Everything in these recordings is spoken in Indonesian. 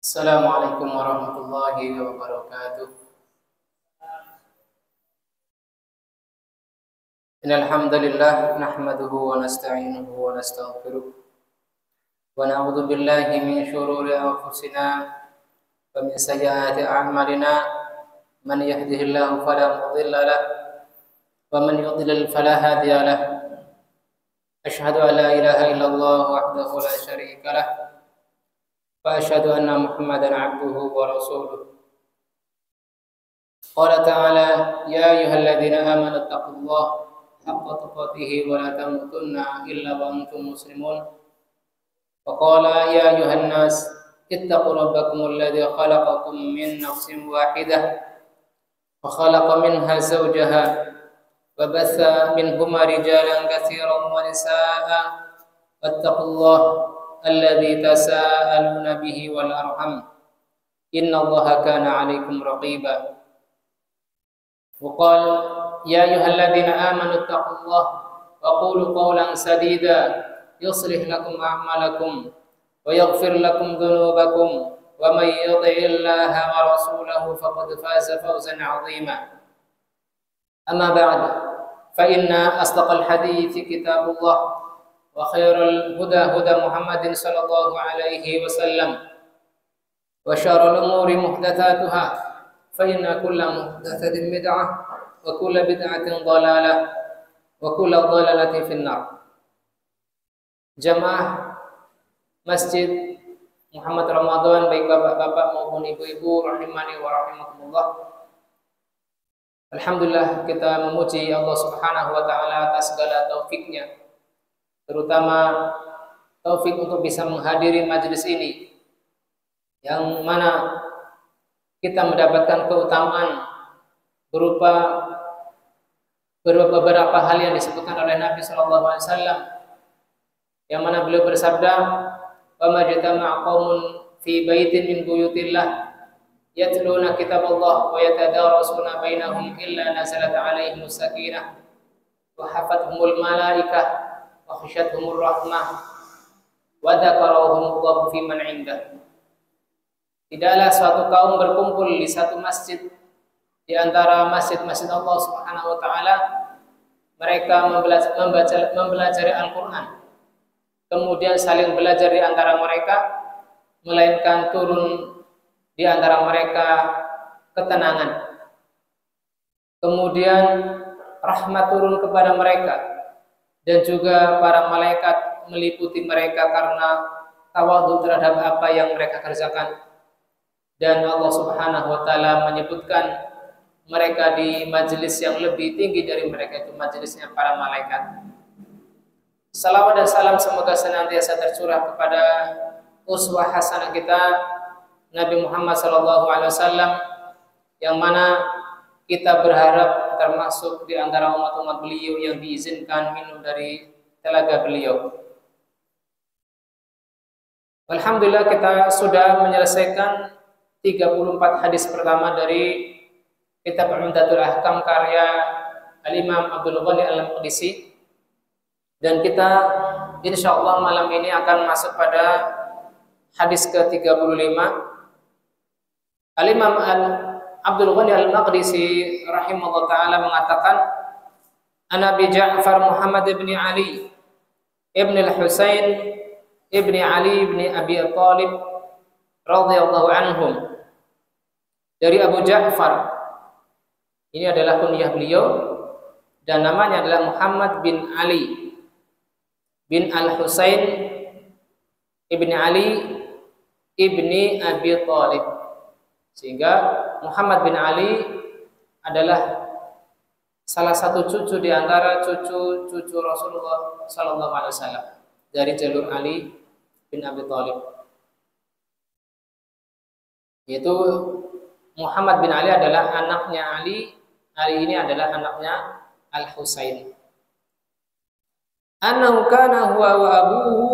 Assalamualaikum warahmatullahi wabarakatuh. Innal hamdalillah nahmaduhu wa nasta'inuhu wa nastaghfiruh wa na'udzu billahi min shururi anfusina wa min sayyiati a'malina. Man yahdihillahu fala mudilla lahu wa man yudlil fala hadiya lahu. Asyhadu an la ilaha illallah wahdahu la syarika lahu wa asyhadu anna Muhammadan 'abduhu wa rasuluh. Qala ta'ala ya ayyuhalladzina amanu taqullaha haqqa tuqatih wa la tamutunna illa wa antum muslimun. Wa qala ya ayyuhan nas ittaqu rabbakumul ladzi khalaqakum min nafsin wahidah wa khalaqa minha zawjaha wa batha minhuma rijalan katsiran wa nisaa'a wattaqullaha alladzi tasaaluna bihi wal arham innallaha kana 'alaikum raqiba. Wa qala ya ayyuhalladzina amanu taqullaha wa qulu qawlan sadida yuslih lakum a'malakum wa yaghfir lakum dhunubakum wa may yuti'illaha wa rasulahu faqad faza fawzan 'azima. Amma ba'd, fa inna asdaqal hadithi kitabullah wa khairal huda huda Muhammadin sallallahu alaihi wasallam wa syarrul umuri muhdatsatuha fa inna kulla muhdatsatin bid'ah wa kulla bid'atin dhalalah wa kulla dhalalatin finnar. Jamaah Masjid Muhammad Ramadan, baik bapak-bapak maupun ibu-ibu rahimani wa rahimakumullah. Alhamdulillah, kita memuji Allah Subhanahu wa taala atas segala taufiknya, terutama taufik untuk bisa menghadiri majelis ini, yang mana kita mendapatkan keutamaan berupa beberapa hal yang disebutkan oleh Nabi sallallahu alaihi wasallam, yang mana beliau bersabda, "Wa majtama'a qaumun fi baitin min buyutillah yatluna kitaballah wa yatadarasuna bainahum illa nazalat 'alaihimus sakinah wa hafathumul malaikah wa khasyathumur rahmah wa dzakarahumullahu fi man 'indah." Tidaklah suatu kaum berkumpul di satu masjid di antara masjid-masjid Allah Subhanahu wa taala, mereka mempelajari Al-Qur'an, kemudian saling belajar di antara mereka, melainkan turun di antara mereka ketenangan. Kemudian rahmat turun kepada mereka, dan juga para malaikat meliputi mereka karena tawadhu terhadap apa yang mereka kerjakan. Dan Allah Subhanahu wa taala menyebutkan mereka di majelis yang lebih tinggi dari mereka, itu majelisnya para malaikat. Salawat dan salam semoga senantiasa tercurah kepada uswah hasanah kita Nabi Muhammad sallallahu alaihi wasallam, yang mana kita berharap termasuk di antara umat-umat beliau yang diizinkan minum dari telaga beliau. Alhamdulillah, kita sudah menyelesaikan 34 hadis pertama dari kitab Umdatul Ahkam karya Al-Imam Abdul Ghani Al-Maqdisi, dan kita insyaallah malam ini akan masuk pada hadis ke-35. Al-Imam Abdul Ghani Al-Maqdisi rahimahullah ta'ala mengatakan, An-Nabi Ja'far Muhammad ibn Ali ibn al-Husain ibn Ali ibn Abi Thalib radhiyallahu anhum, dari Abu Ja'far. Ini adalah kunyah beliau, dan namanya adalah Muhammad bin Ali bin Al-Husain ibn Ali ibni Abi Thalib. Sehingga Muhammad bin Ali adalah salah satu cucu di antara cucu-cucu Rasulullah sallallahu alaihi wasallam dari jalur Ali bin Abi Thalib. Yaitu Muhammad bin Ali adalah anaknya Ali. Ali ini adalah anaknya Al-Husain. Annahu kana huwa wa abuhu,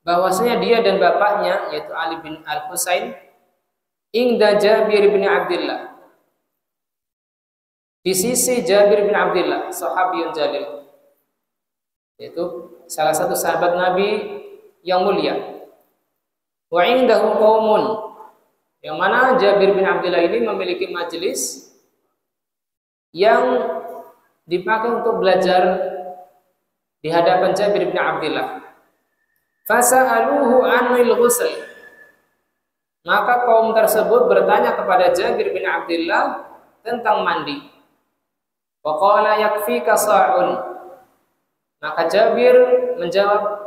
bahwasanya dia dan bapaknya yaitu Ali bin Al-Husain inda Jabir bin Abdullah, di sisi Jabir bin Abdullah, sahabiyun jalil, yaitu salah satu sahabat Nabi yang mulia. Wa indahu qaumun, Yang mana Jabir bin Abdullah ini memiliki majelis yang dipakai untuk belajar di hadapan Jabir bin Abdullah. Fasa'aluhu 'anil ghusl. Maka kaum tersebut bertanya kepada Jabir bin Abdullah tentang mandi. Wa qala yakfika sa'un. Maka Jabir menjawab,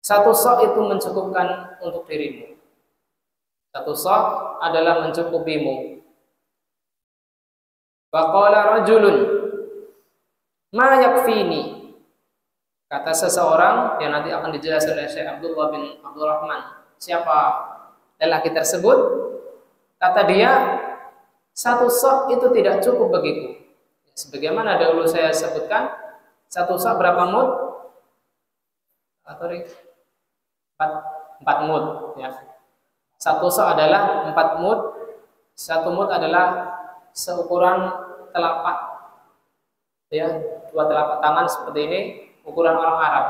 satu sa' itu mencukupkan untuk dirimu. Satu sa' adalah mencukupimu. Faqala rajulun ma yakfini. Kata seseorang yang nanti akan dijelaskan oleh Syekh Abdullah bin Abdurrahman siapa lelaki tersebut. Kata dia, satu sa' itu tidak cukup bagiku. Sebagaimana dahulu saya sebutkan, satu sa' berapa mud? Atau 4 mud ya. Satu sa' adalah 4 mud. Satu mud adalah seukuran telapak ya, 2 telapak tangan seperti ini, ukuran orang Arab.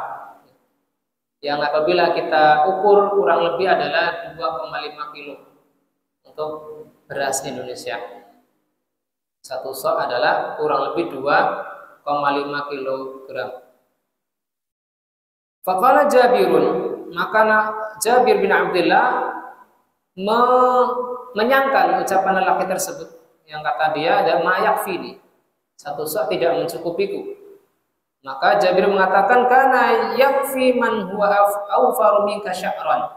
Yang apabila kita ukur kurang lebih adalah 2,5 kilo untuk beras Indonesia. Satu sa' adalah kurang lebih 2,5 kilogram. Faqala Jabirun, maka Jabir bin Abdullah menyangkal ucapan lelaki tersebut yang kata dia ada ma yakfini, satu sa' tidak mencukupiku. Maka Jabir mengatakan kana yakfi man huwa awfaru minka sya'ran.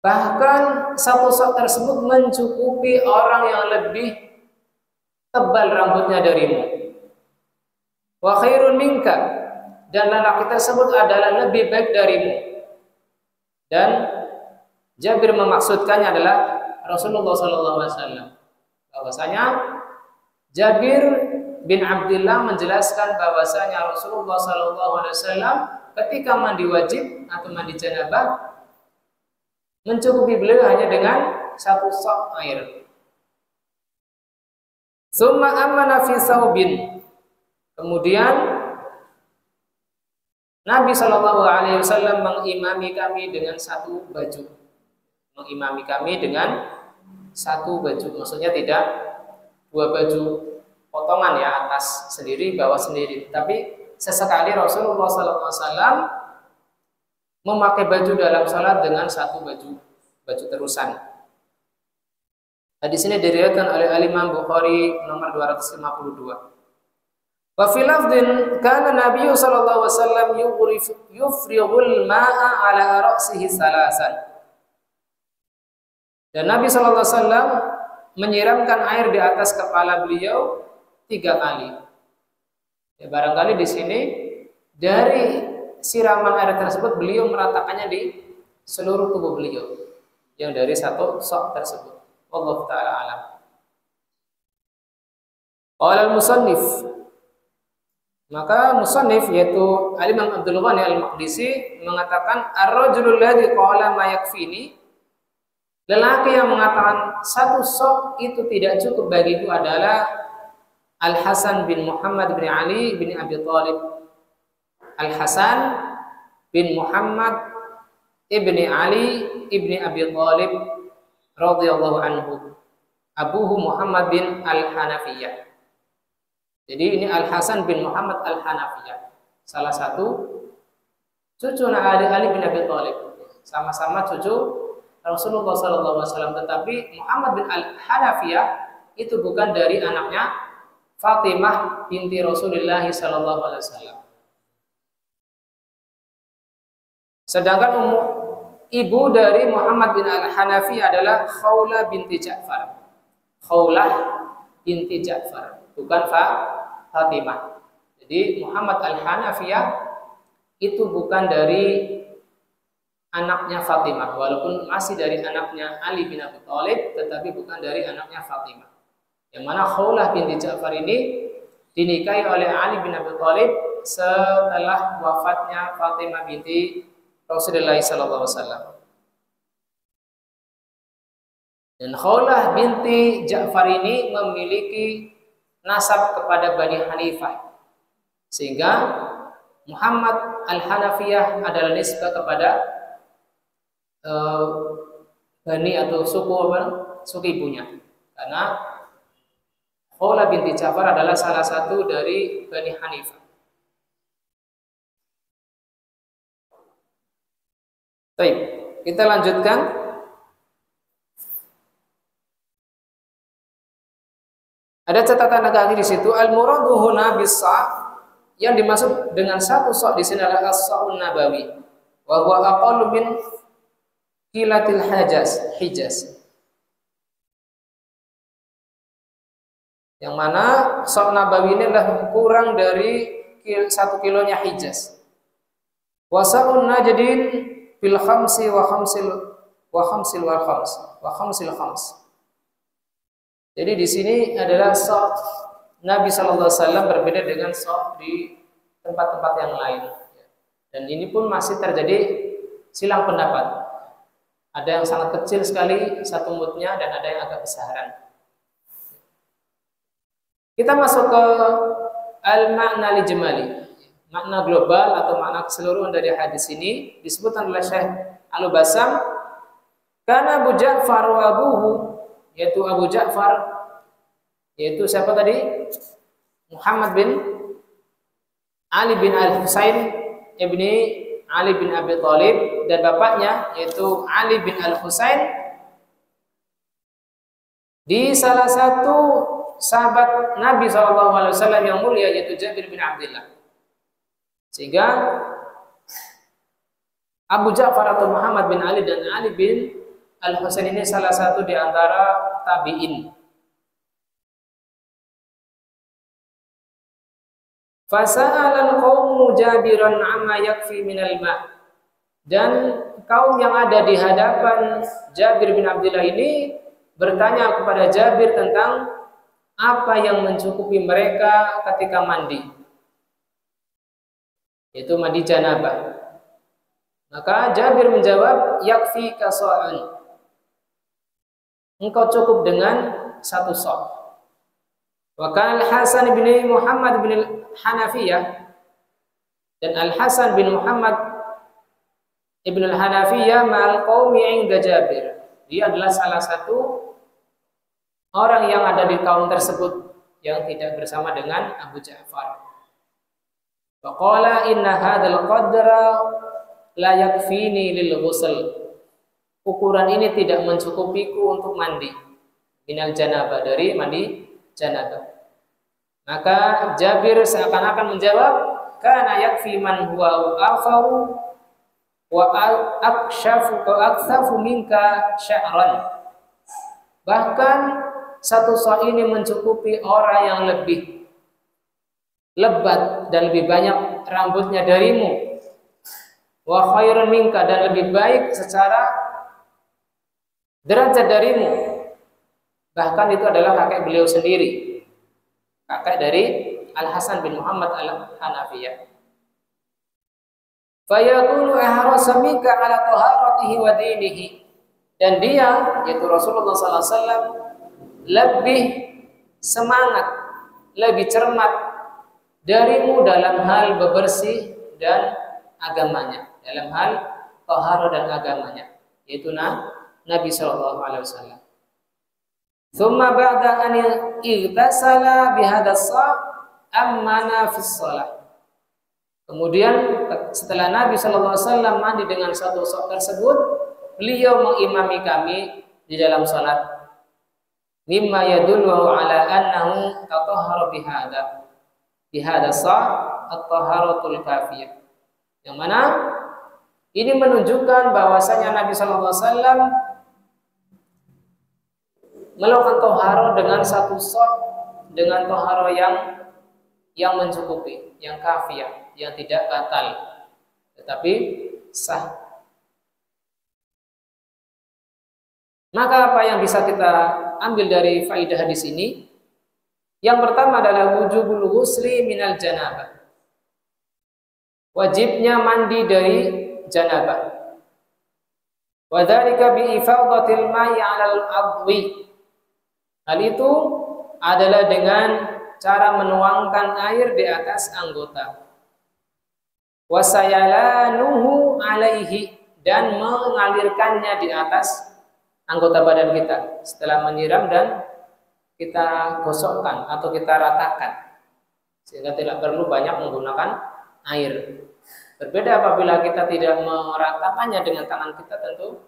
Bahkan satu sa' tersebut mencukupi orang yang lebih tebal rambutnya darimu. Wa khairun minka, dan lelaki tersebut adalah lebih baik darimu. Dan Jabir memaksudkannya adalah Rasulullah SAW. Bahwasanya Jabir bin Abdullah menjelaskan bahwasanya Rasulullah SAW ketika mandi wajib atau mandi janabah mencukupi beliau hanya dengan satu sa' air. Summa amana fi saubin. Kemudian Nabi SAW mengimami kami dengan satu baju. Mengimami kami dengan satu baju. Maksudnya tidak 2 baju potongan ya, atas sendiri, bawah sendiri. Tapi sesekali Rasulullah SAW memakai baju dalam salat dengan satu baju terusan. Nah, di sini diriwayatkan oleh Imam Bukhari nomor 252. Wa fil lafdhin kana Nabi sallallahu alaihi wasallam yufrighul ma'a ala ra'sihi salasan. Dan Nabi sallallahu alaihi wasallam menyiramkan air di atas kepala beliau 3 kali. Ya, barangkali di sini dari siraman air tersebut beliau meratakannya di seluruh tubuh beliau yang dari satu sa' tersebut. Wallahu taala alam. Qala al-musannif, maka musannif yaitu Al-Imam Abdul Ghani Al-Maqdisi mengatakan ar-rajulul ladzi qala ma yakfini, lelaki yang mengatakan satu sa' itu tidak cukup bagiku adalah Al-Hasan bin Muhammad bin Ali bin Abi Thalib. Al-Hasan bin Muhammad ibni Ali ibni Abi Thalib radhiyallahu anhu. Abuhu Muhammad bin Al-Hanafiyah. Jadi ini Al-Hasan bin Muhammad Al-Hanafiyah, salah satu cucu Ali bin Abi Thalib. Sama-sama cucu Rasulullah SAW. Tetapi Muhammad bin Al-Hanafiyah itu bukan dari anaknya Fatimah binti Rasulullah SAW. Sedangkan ibu dari Muhammad bin Al-Hanafiyah adalah Khawlah binti Ja'far. Khawlah binti Ja'far, bukan Fatimah. Jadi Muhammad Al-Hanafiyah itu bukan dari anaknya Fatimah, walaupun masih dari anaknya Ali bin Abi Thalib, tetapi bukan dari anaknya Fatimah. Yang mana Khawlah binti Ja'far ini dinikahi oleh Ali bin Abi Thalib setelah wafatnya Fatimah binti Rasulullah SAW. Dan Khawlah binti Ja'far ini memiliki nasab kepada Bani Hanifah, sehingga Muhammad Al-Hanafiyah adalah nisbah kepada eh, bani atau suku apa? Suku ibunya. Karena Khawlah binti Ja'far adalah salah satu dari Bani Hanifah. Baik, kita lanjutkan. Ada catatan kaki di situ. Al-muradu huna bis-sa', yang dimaksud dengan satu sa' di sini adalah as-sa'un nabawi. Wa huwa aqallu min kilatil Hijaz. Yang mana sa' nabawi ini adalah kurang dari 1 kilonya Hijaz. Wa sa'un najdin bil khamsi wa khamsil khams. Jadi di sini adalah sa' Nabi sallallahu alaihi wasallam berbeda dengan sa' di tempat-tempat yang lain. Dan ini pun masih terjadi silang pendapat. Ada yang sangat kecil sekali satu mudnya dan ada yang agak besaran. Kita masuk ke al-ma'na lijmali. Makna global atau makna keseluruhan dari hadis ini disebutkan oleh Syekh Al-Bassam, karena Abu Ja'far wa abuhu, yaitu Abu Ja'far, yaitu siapa tadi? Muhammad bin Ali bin Al-Husain ibni Ali bin Abi Thalib, dan bapaknya yaitu Ali bin Al-Husain, di salah satu sahabat Nabi SAW yang mulia, yaitu Jabir bin Abdullah. Sehingga Abu Ja'far atau Muhammad bin Ali dan Ali bin Al-Husain ini salah satu di antara tabi'in. Fasa'alal qaumu Jabiran amma yakfi minal ma'. Dan kaum yang ada di hadapan Jabir bin Abdullah ini bertanya kepada Jabir tentang apa yang mencukupi mereka ketika mandi, yaitu mandi janabah. Maka Jabir menjawab, yakfi kasa'an, engkau cukup dengan satu sa'. Wa kana Al-Hasan bin Muhammad bin Hanafiyah, dan Al-Hasan bin Muhammad ibn Al-Hanafiyah ma'al qaumi 'inda Jabir. Dia adalah salah satu orang yang ada di kaum tersebut yang tidak bersama dengan Abu Ja'far. Wa qala inna hadzal qadra la yakfini lil ghusl. Ukuran ini tidak mencukupiku untuk mandi minal janabah, dari mandi janabah. Maka Jabir seakan-akan menjawab, kana yakfi man huwa afaru wa akshafu wa aktsafu minka sya'ran. Bahkan satu sa' ini mencukupi orang yang lebih lebat dan lebih banyak rambutnya darimu. Wa khairun minka, dan lebih baik secara derajat darimu. Bahkan itu adalah kakek beliau sendiri, kakek dari Al-Hasan bin Muhammad Al-Hanafiyah. Fayaqulu ahrasa minka ala taharatihi wa dinihi. Dan dia, yaitu Rasulullah SAW, lebih semangat, lebih cermat darimu dalam hal bebersih dan agamanya, dalam hal taharah dan agamanya, yaitu Nabi SAW. Thumma ba'da an igtasala bihadas sa' ammana fis shalah. Kemudian setelah Nabi SAW mandi dengan satu sa' tersebut, beliau mengimami kami di dalam salat. Mimma yadullu ala annahu tatahhara bihada sa' at-taharatul kafiyah. Yang mana ini menunjukkan bahwasanya Nabi SAW melakukan toharo dengan satu sa', dengan toharo yang mencukupi, yang kafiyah, yang tidak batal, tetapi sah. Maka apa yang bisa kita ambil dari faidah hadis ini? Yang pertama adalah wujubul ghusli minal janabah. Wajibnya mandi dari janabah. Wa dzalika bi ifadatil ma'i 'alal adwi. Hal itu adalah dengan cara menuangkan air di atas anggota. Wasayalanuhu alaihi, dan mengalirkannya di atas anggota badan kita setelah menyiram dan kita gosokkan atau kita ratakan sehingga tidak perlu banyak menggunakan air. Berbeda apabila kita tidak meratakannya dengan tangan kita, tentu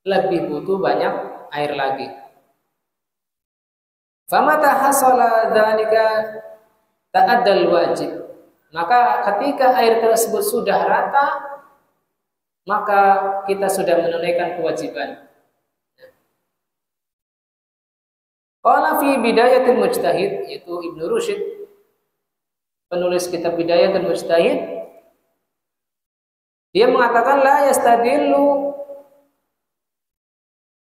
lebih butuh banyak air lagi. Famata hasala dzalika ta'addal wajib. Maka ketika air tersebut sudah rata, maka kita sudah menunaikan kewajiban. Qala fi Bidayatul Mujtahid, yaitu Ibnu Rusyd, penulis kitab Bidayatul Mujtahid, dia mengatakan la yastadillu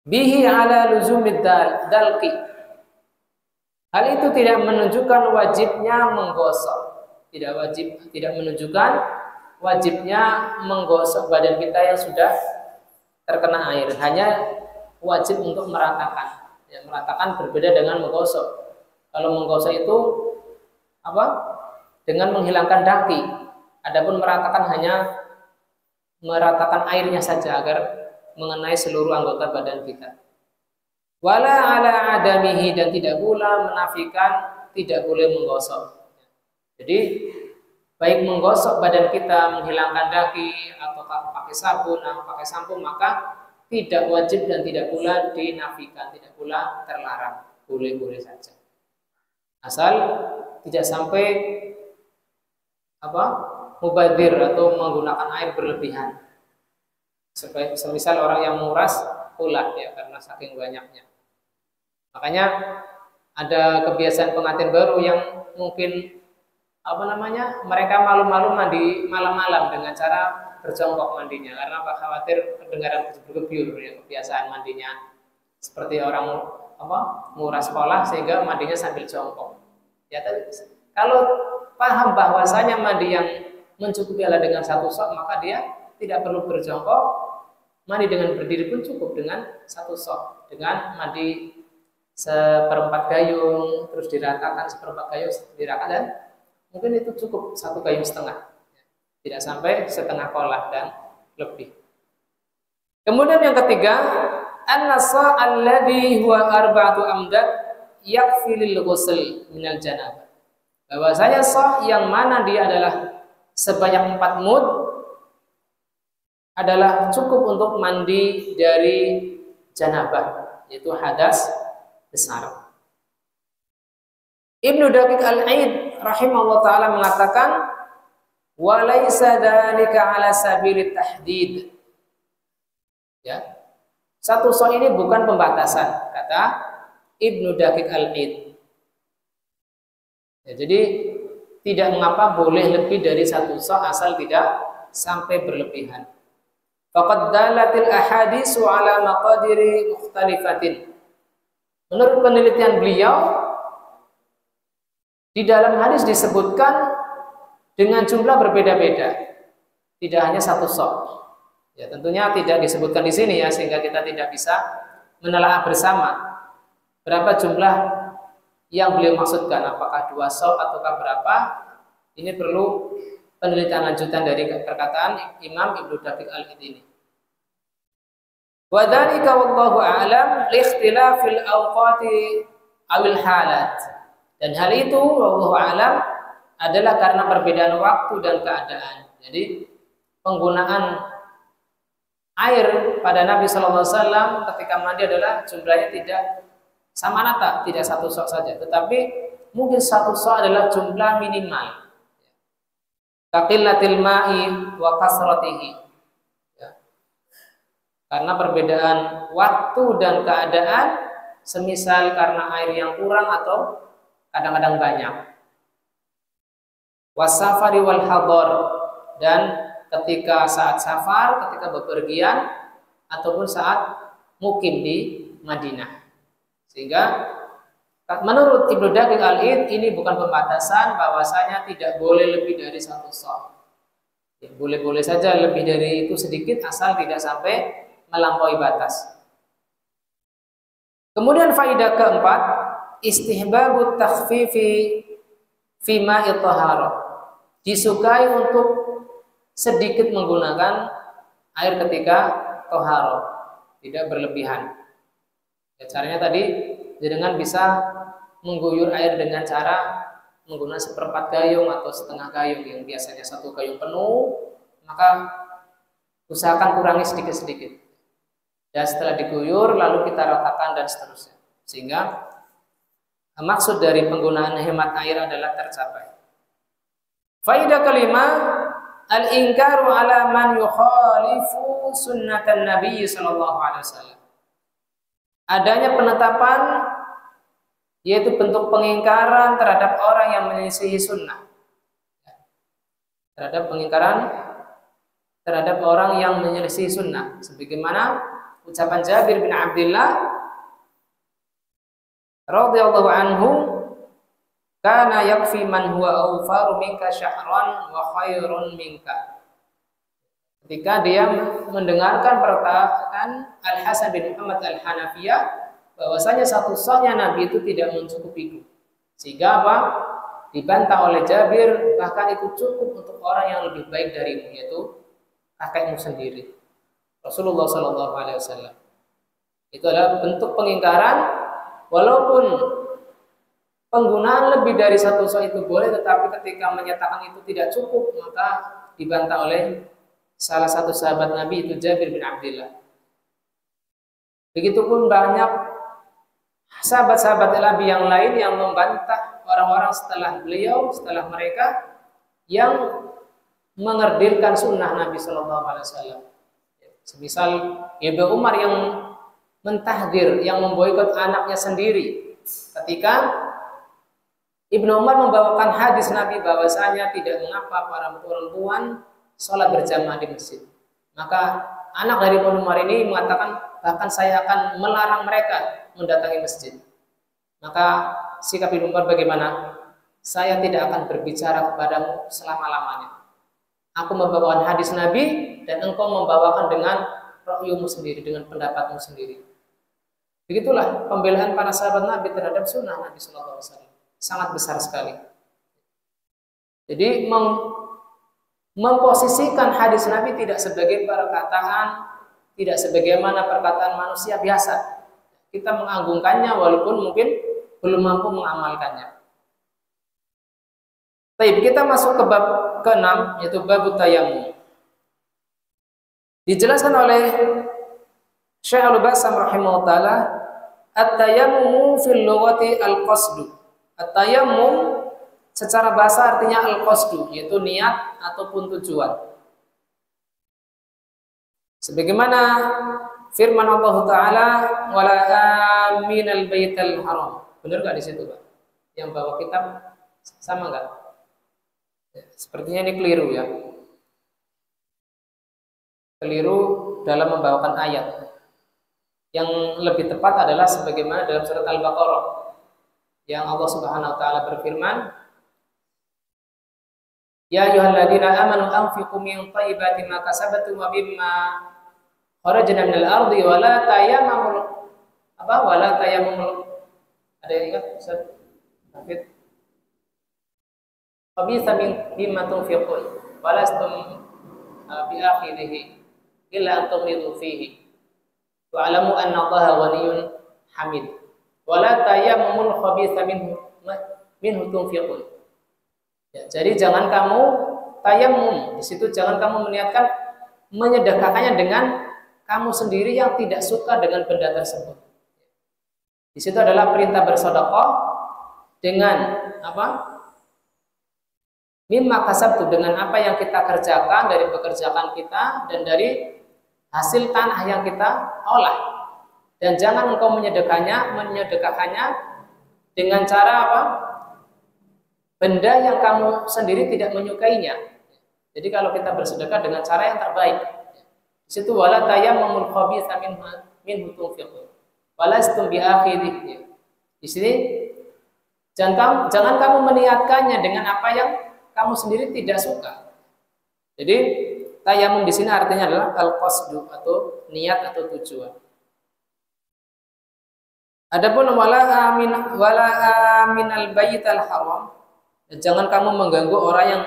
bihi ala luzumid dalqi. Hal itu tidak menunjukkan wajibnya menggosok. Tidak menunjukkan wajibnya menggosok badan kita yang sudah terkena air. Hanya wajib untuk meratakan. Ya, meratakan berbeda dengan menggosok. Kalau menggosok itu apa? Dengan menghilangkan daki. Adapun meratakan hanya meratakan airnya saja agar mengenai seluruh anggota badan kita. Wala ala adamihi, dan tidak pula menafikan tidak boleh menggosok. Jadi baik menggosok badan kita, menghilangkan daki atau pakai sabun, pakai sampo, maka tidak wajib dan tidak pula dinafikan, tidak pula terlarang, boleh-boleh saja. Asal tidak sampai mubadir atau menggunakan air berlebihan. Semisal orang yang menguras ulat ya karena saking banyaknya. Makanya ada kebiasaan pengantin baru yang mungkin mereka malu-malu mandi malam-malam dengan cara berjongkok mandinya karena khawatir kedengaran bergebyur ya, kebiasaan mandinya seperti orang menguras sekolah sehingga mandinya sambil jongkok. Ya, kalau paham bahwasanya mandi yang mencukupi adalah dengan satu sok, maka dia tidak perlu berjongkok, mandi dengan berdiri pun cukup dengan satu sok, dengan mandi seperempat gayung terus diratakan seperempat gayung diratakan dan mungkin itu cukup satu gayung setengah, tidak sampai setengah kolah dan lebih. Kemudian yang ketiga, an-nasa alladhi huwa arba'atu amdad yakfi lil ghusl minal janabah. Bahwasanya sah yang mana dia adalah sebanyak 4 mud adalah cukup untuk mandi dari janabah, yaitu hadas besar. Ibnu Daqiq Al-Aid rahimahullah taala mengatakan walaysa dzalika ala sabilit tahdid. Ya. Satu sok ini bukan pembatasan, kata Ibnu Daqiq Al-Aid. Ya, jadi tidak mengapa boleh lebih dari satu sok asal tidak sampai berlebihan. Faqad dalatil ahadisu ala maqadiri mukhtalifatin. Menurut penelitian beliau, di dalam hadis disebutkan dengan jumlah berbeda-beda, tidak hanya satu sok. Ya, tentunya tidak disebutkan di sini ya, sehingga kita tidak bisa menelaah bersama berapa jumlah yang beliau maksudkan, apakah 2 sok ataukah berapa. Ini perlu penelitian lanjutan dari perkataan Imam Ibnu Daqiq Al-Aid ini. Wa dzalika wallahu a'lam li ikhtilafil awqati awil halat. Dan hal itu wallahu a'lam adalah karena perbedaan waktu dan keadaan. Jadi penggunaan air pada Nabi sallallahu alaihi wasallam ketika mandi adalah jumlahnya tidak sama rata, tidak satu sok saja, tetapi mungkin satu sok adalah jumlah minimal. Kaqillatil ma'i wa kasratihi. Karena perbedaan waktu dan keadaan, semisal karena air yang kurang atau kadang-kadang banyak. Wasafari wal hadar, dan ketika saat safar, ketika bepergian, ataupun saat mukim di Madinah. Sehingga menurut Ibnu Daqiq Al-Aid ini bukan pembatasan, bahwasanya tidak boleh lebih dari satu sok. Ya, boleh-boleh saja lebih dari itu sedikit asal tidak sampai melampaui batas. Kemudian faedah keempat, istihbabut takhfifi fi ma'i taharah. Disukai untuk sedikit menggunakan air ketika toharo, tidak berlebihan. Ya, caranya tadi dengan bisa mengguyur air dengan cara menggunakan seperempat gayung atau setengah gayung, yang biasanya satu gayung penuh, maka usahakan kurangi sedikit-sedikit. Dan setelah diguyur lalu kita ratakan dan seterusnya, sehingga maksud dari penggunaan hemat air adalah tercapai. Faidah kelima, al-ingkaru ala man yukhalifu sunnatan Nabi sallallahu alaihi wasallam. Adanya penetapan, yaitu bentuk pengingkaran terhadap orang yang menyelisihi sunnah. Terhadap pengingkaran terhadap orang yang menyelisihi sunnah, sebagaimana ucapan Jabir bin Abdullah radhiyallahu anhu, kana yakfi man huwa awfaru minka sya'ran wa khairun minka. Ketika dia mendengarkan perkataan Al-Hasan bin Muhammad Al-Hanafiyah bahwasanya satu-satunya Nabi itu tidak mencukupiku, sehingga apa? Dibantah oleh Jabir, bahkan itu cukup untuk orang yang lebih baik darimu, yaitu kakekmu sendiri, Rasulullah Sallallahu Alaihi Wasallam. Itu adalah bentuk pengingkaran. Walaupun penggunaan lebih dari satu sosok itu boleh, tetapi ketika menyatakan itu tidak cukup, maka dibantah oleh salah satu sahabat Nabi, itu Jabir bin Abdullah. Begitupun banyak sahabat-sahabat Nabi yang lain yang membantah orang-orang setelah beliau, setelah mereka yang mengerdilkan sunnah Nabi Sallallahu Alaihi Wasallam. Semisal Ibnu Umar yang mentahdir, yang memboikot anaknya sendiri ketika Ibnu Umar membawakan hadis Nabi bahwasanya tidak mengapa para perempuan sholat berjamaah di masjid. Maka anak dari Ibnu Umar ini mengatakan, bahkan saya akan melarang mereka mendatangi masjid. Maka sikap Ibnu Umar bagaimana? Saya tidak akan berbicara kepadamu selama-lamanya. Aku membawakan hadis Nabi dan engkau membawakan dengan ra'yumu sendiri, dengan pendapatmu sendiri. Begitulah pembelaan para sahabat Nabi terhadap sunnah Nabi Sallallahu Alaihi Wasallam, sangat besar sekali. Jadi memposisikan hadis Nabi tidak sebagai perkataan, tidak sebagaimana perkataan manusia biasa. Kita mengagungkannya walaupun mungkin belum mampu mengamalkannya. Baik, kita masuk ke bab ke-6, yaitu bab tayammum. Dijelaskan oleh Syekh Al-Bassam rahimahullah taala, at-tayammum fil lughati al-qasdu. At-tayammum secara bahasa artinya al-qasdu, yaitu niat ataupun tujuan. Sebagaimana firman Allah taala, wala aminal baital haram. Benar enggak di situ, Pak? Yang bawa kitab sama enggak? Ya, sepertinya ini keliru ya. Keliru dalam membawakan ayat. Yang lebih tepat adalah sebagaimana dalam surat Al-Baqarah yang Allah Subhanahu wa taala berfirman, ya ayyuhalladzina amanu anfiqu min thayyibati ma kasabtum wa mimma kharajna minal ardi wa la tayammamul ada yang ingat Ustaz Hafid? Khabitha mimma tunfiqun wa lastum bi akhirihi illa an tughmidu fihi wa'lamu anna Allaha ghaniyyun hamid wa la tayammamul khabitha minhu tunfiqun. Ya, jadi jangan kamu tayammum, di situ jangan kamu meniatkan menyedekahkannya dengan kamu sendiri yang tidak suka dengan benda tersebut. Di situ adalah perintah bersedekah dengan apa? Mimma kasabtu, dengan apa yang kita kerjakan dari pekerjaan kita dan dari hasil tanah yang kita olah. Dan jangan engkau menyedekahkannya dengan cara apa? Benda yang kamu sendiri tidak menyukainya. Jadi kalau kita bersedekah dengan cara yang terbaik. Di situ wala tayammumul khabitha minhu tunfiqun walastum biakhidhi. Di sini jangan kamu meniatkannya dengan apa yang kamu sendiri tidak suka. Jadi tayammum di sini artinya adalah al-qasdu atau niat atau tujuan. Adapun wala aminal baital haram, jangan kamu mengganggu orang yang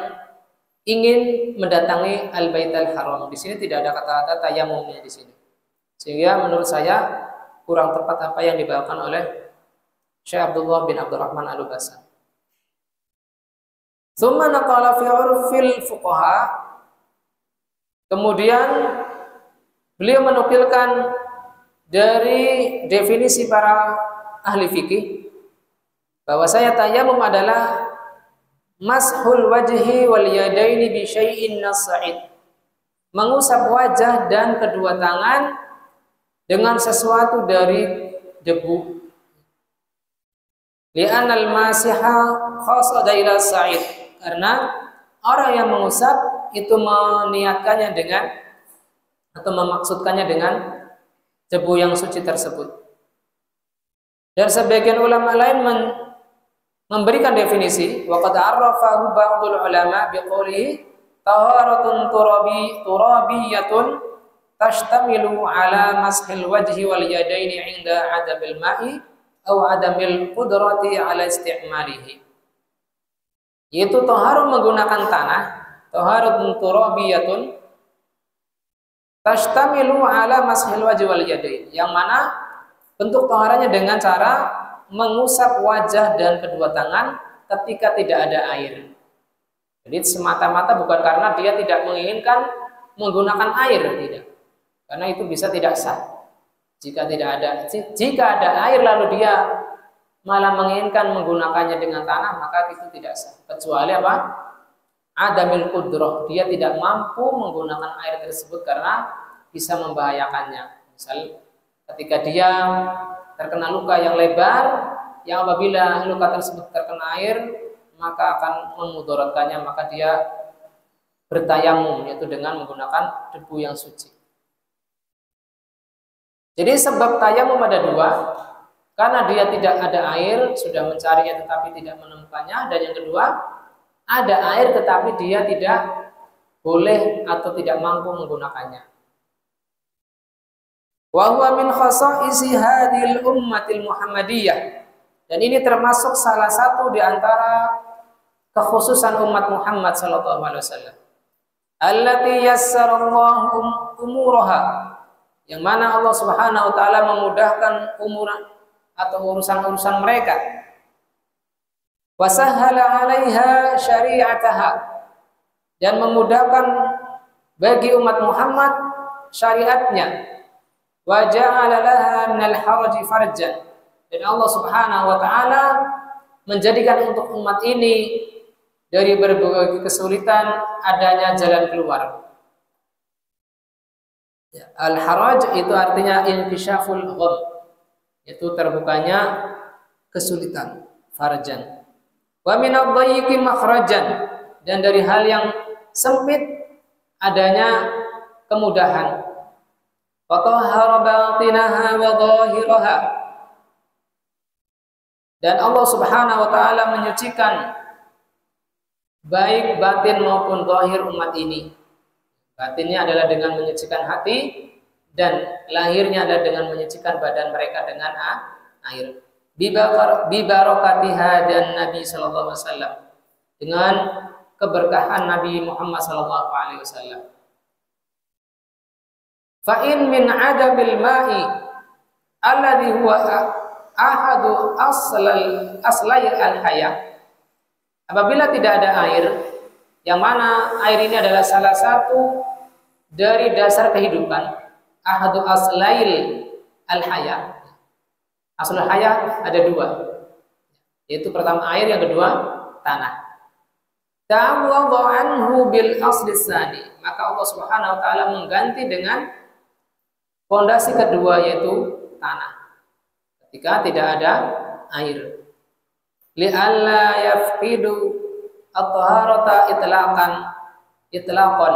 ingin mendatangi Al-Baitul Haram. Di sini tidak ada kata-kata tayamumnya di sini. Sehingga menurut saya kurang tepat apa yang dibawakan oleh Syekh Abdullah bin Abdurrahman Al-Ubasan. Tsumma naqala fi 'urfil fuqaha. Kemudian beliau menukilkan dari definisi para ahli fikih bahwasanya tayamum adalah mashul wajhi wal yadaini bi syai'in nas'id, mengusap wajah dan kedua tangan dengan sesuatu dari debu. Li'anal masiha qasada ila sa'id, karena orang yang mengusap itu meniatkannya dengan atau memaksudkannya dengan debu yang suci tersebut. Dan sebagian ulama lain memberikan definisi, wa qad arrafahu ba'dul ulama biqoulihi taharatun turabiyatun tashtamilu ala mashil wajhi wal yadaini 'inda 'adamil ma'i aw 'adamil qudrati 'ala istimalihi. Yaitu taharah menggunakan tanah, taharatun turabiyatun tashtamilu ala mashil wajhi wal yadaini, yang mana bentuk taharahnya dengan cara mengusap wajah dan kedua tangan ketika tidak ada air. Jadi semata-mata bukan karena dia tidak menginginkan menggunakan air, tidak. Karena itu bisa tidak sah. Jika ada air lalu dia malah menginginkan menggunakannya dengan tanah, maka itu tidak sah. Kecuali apa? Adamil qudrah, dia tidak mampu menggunakan air tersebut karena bisa membahayakannya. Misal ketika dia terkena luka yang lebar, yang apabila luka tersebut terkena air maka akan memudaratkannya, maka dia bertayamum, yaitu dengan menggunakan debu yang suci. Jadi sebab tayamum ada dua, karena dia tidak ada air, sudah mencarinya tetapi tidak menemukannya, dan yang kedua ada air tetapi dia tidak boleh atau tidak mampu menggunakannya. Wa huwa min khasa'isi hadhil ummatil Muhammadiyah, dan ini termasuk salah satu di antara kekhususan umat Muhammad sallallahu alaihi wasallam. Allati yassarallahu umuraha, yang mana Allah Subhanahu wa taala memudahkan umuran atau urusan-urusan mereka. Wa sahhala 'alaiha syari'ataha, dan memudahkan bagi umat Muhammad syariatnya. Wa ja'ala laha minal haraji farjan, dan Allah Subhanahu wa taala menjadikan untuk umat ini dari berbagai kesulitan adanya jalan keluar. Al-haraj itu artinya inkishaful gham, yaitu terbukanya kesulitan, farjan. Wa minadh dhayyiqi makhrajan, dan dari hal yang sempit adanya kemudahan. Wa tahhara batinaha wa dhahiraha, dan Allah Subhanahu wa taala menyucikan baik batin maupun zahir umat ini. Batinnya adalah dengan menyucikan hati, dan lahirnya adalah dengan menyucikan badan mereka dengan air. Bi barakatiha, dan Nabi sallallahu alaihi wasallam dengan keberkahan Nabi Muhammad sallallahu alaihi wasallam. Fa in min adamil ma'i alladhi huwa ahadu aslai al-hayah, apabila tidak ada air, yang mana air ini adalah salah satu dari dasar kehidupan, ahadu aslail al-hayah. Aslul hayah ada dua, yaitu pertama air, yang kedua tanah. Ta'awwadha anhu bil asli tsani, maka Allah Subhanahu wa taala mengganti dengan fondasi kedua, yaitu tanah, ketika tidak ada air. Li'alla yafqidu at-taharata itlaqan,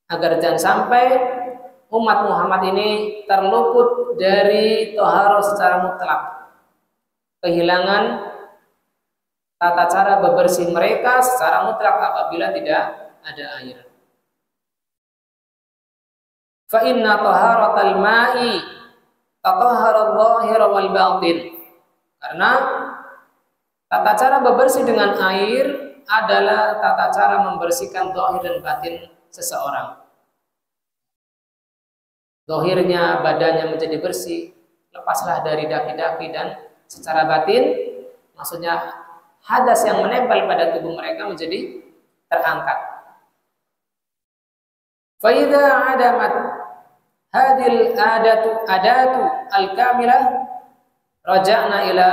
agar jangan sampai umat Muhammad ini terluput dari taharah secara mutlak, kehilangan tata cara bebersih mereka secara mutlak apabila tidak ada air. Fa inna taharatal ma'i tatahhara adh-dhahir wal batin, karena tata cara bebersih dengan air adalah tata cara membersihkan zahir dan batin seseorang. Zahirnya, badannya menjadi bersih, lepaslah dari daki-daki, dan secara batin, maksudnya hadas yang menempel pada tubuh mereka menjadi terangkat. Fa idza adamat hadil adatu al-kamilah raja'na ila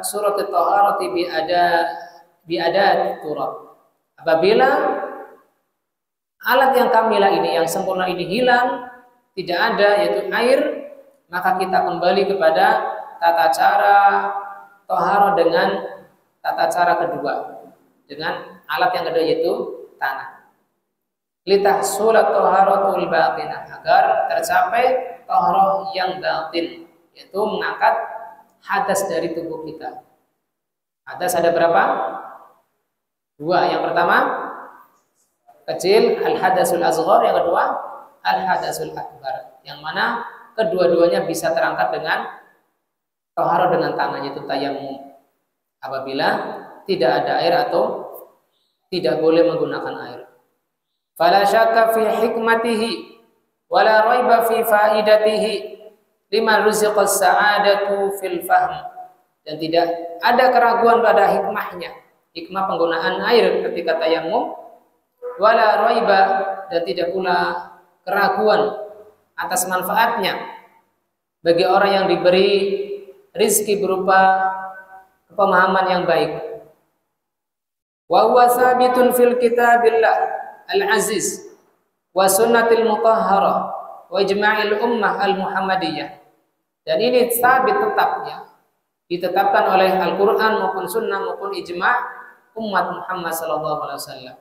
surat at-taharati bi adat turab. Apabila alat yang kamilah ini, yang sempurna ini hilang, tidak ada, yaitu air, maka kita kembali kepada tata cara taharah dengan tata cara kedua, dengan alat yang kedua yaitu tanah. Litahsulat taharatul batinah, agar tercapai taharah yang batin, yaitu mengangkat hadas dari tubuh kita. Hadas ada berapa? Dua. Yang pertama kecil, al-hadasul asghar. Yang kedua al-hadasul akbar, yang mana kedua-duanya bisa terangkat dengan taharah dengan tangan, yaitu tayammum. Apabila tidak ada air atau tidak boleh menggunakan air. Fala syakka fi hikmatihi wala raiba fi faidatihi liman ruziqa as-sa'adatu fil fahm. Dan tidak ada keraguan pada hikmahnya, hikmah penggunaan air ketika tayammum, wala raiba, dan tidak pula keraguan atas manfaatnya bagi orang yang diberi rizki berupa pemahaman yang baik. Wa huwa sabitun fil kitabillah al-aziz wa sunnatil mutahharah wa ijma'il ummah al-muhammadiyah. Dan ini sabit, tetap, ya, ditetapkan oleh Al-Quran maupun sunnah maupun ijma' umat Muhammad sallallahu alaihi wasallam.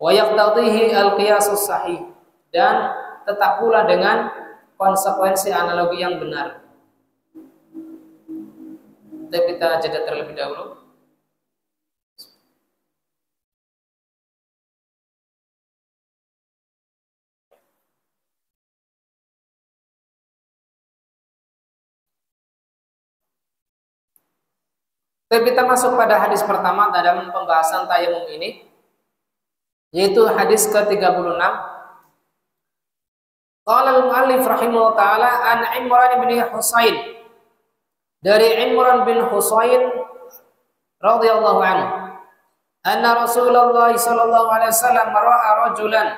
Wa yaqtadihi al-qiyasus sahih, dan tetap pula dengan konsekuensi analogi yang benar. Kita jeda terlebih dahulu. Kita masuk pada hadis pertama dalam pembahasan tayamum ini, yaitu hadis ke-36. Qala al-muallif rahimahullah ta'ala an Imran bin Husain, dari Imran bin Husain radhiyallahu anhu, anna Rasulullah sallallahu alaihi wasallam ra'a rajulan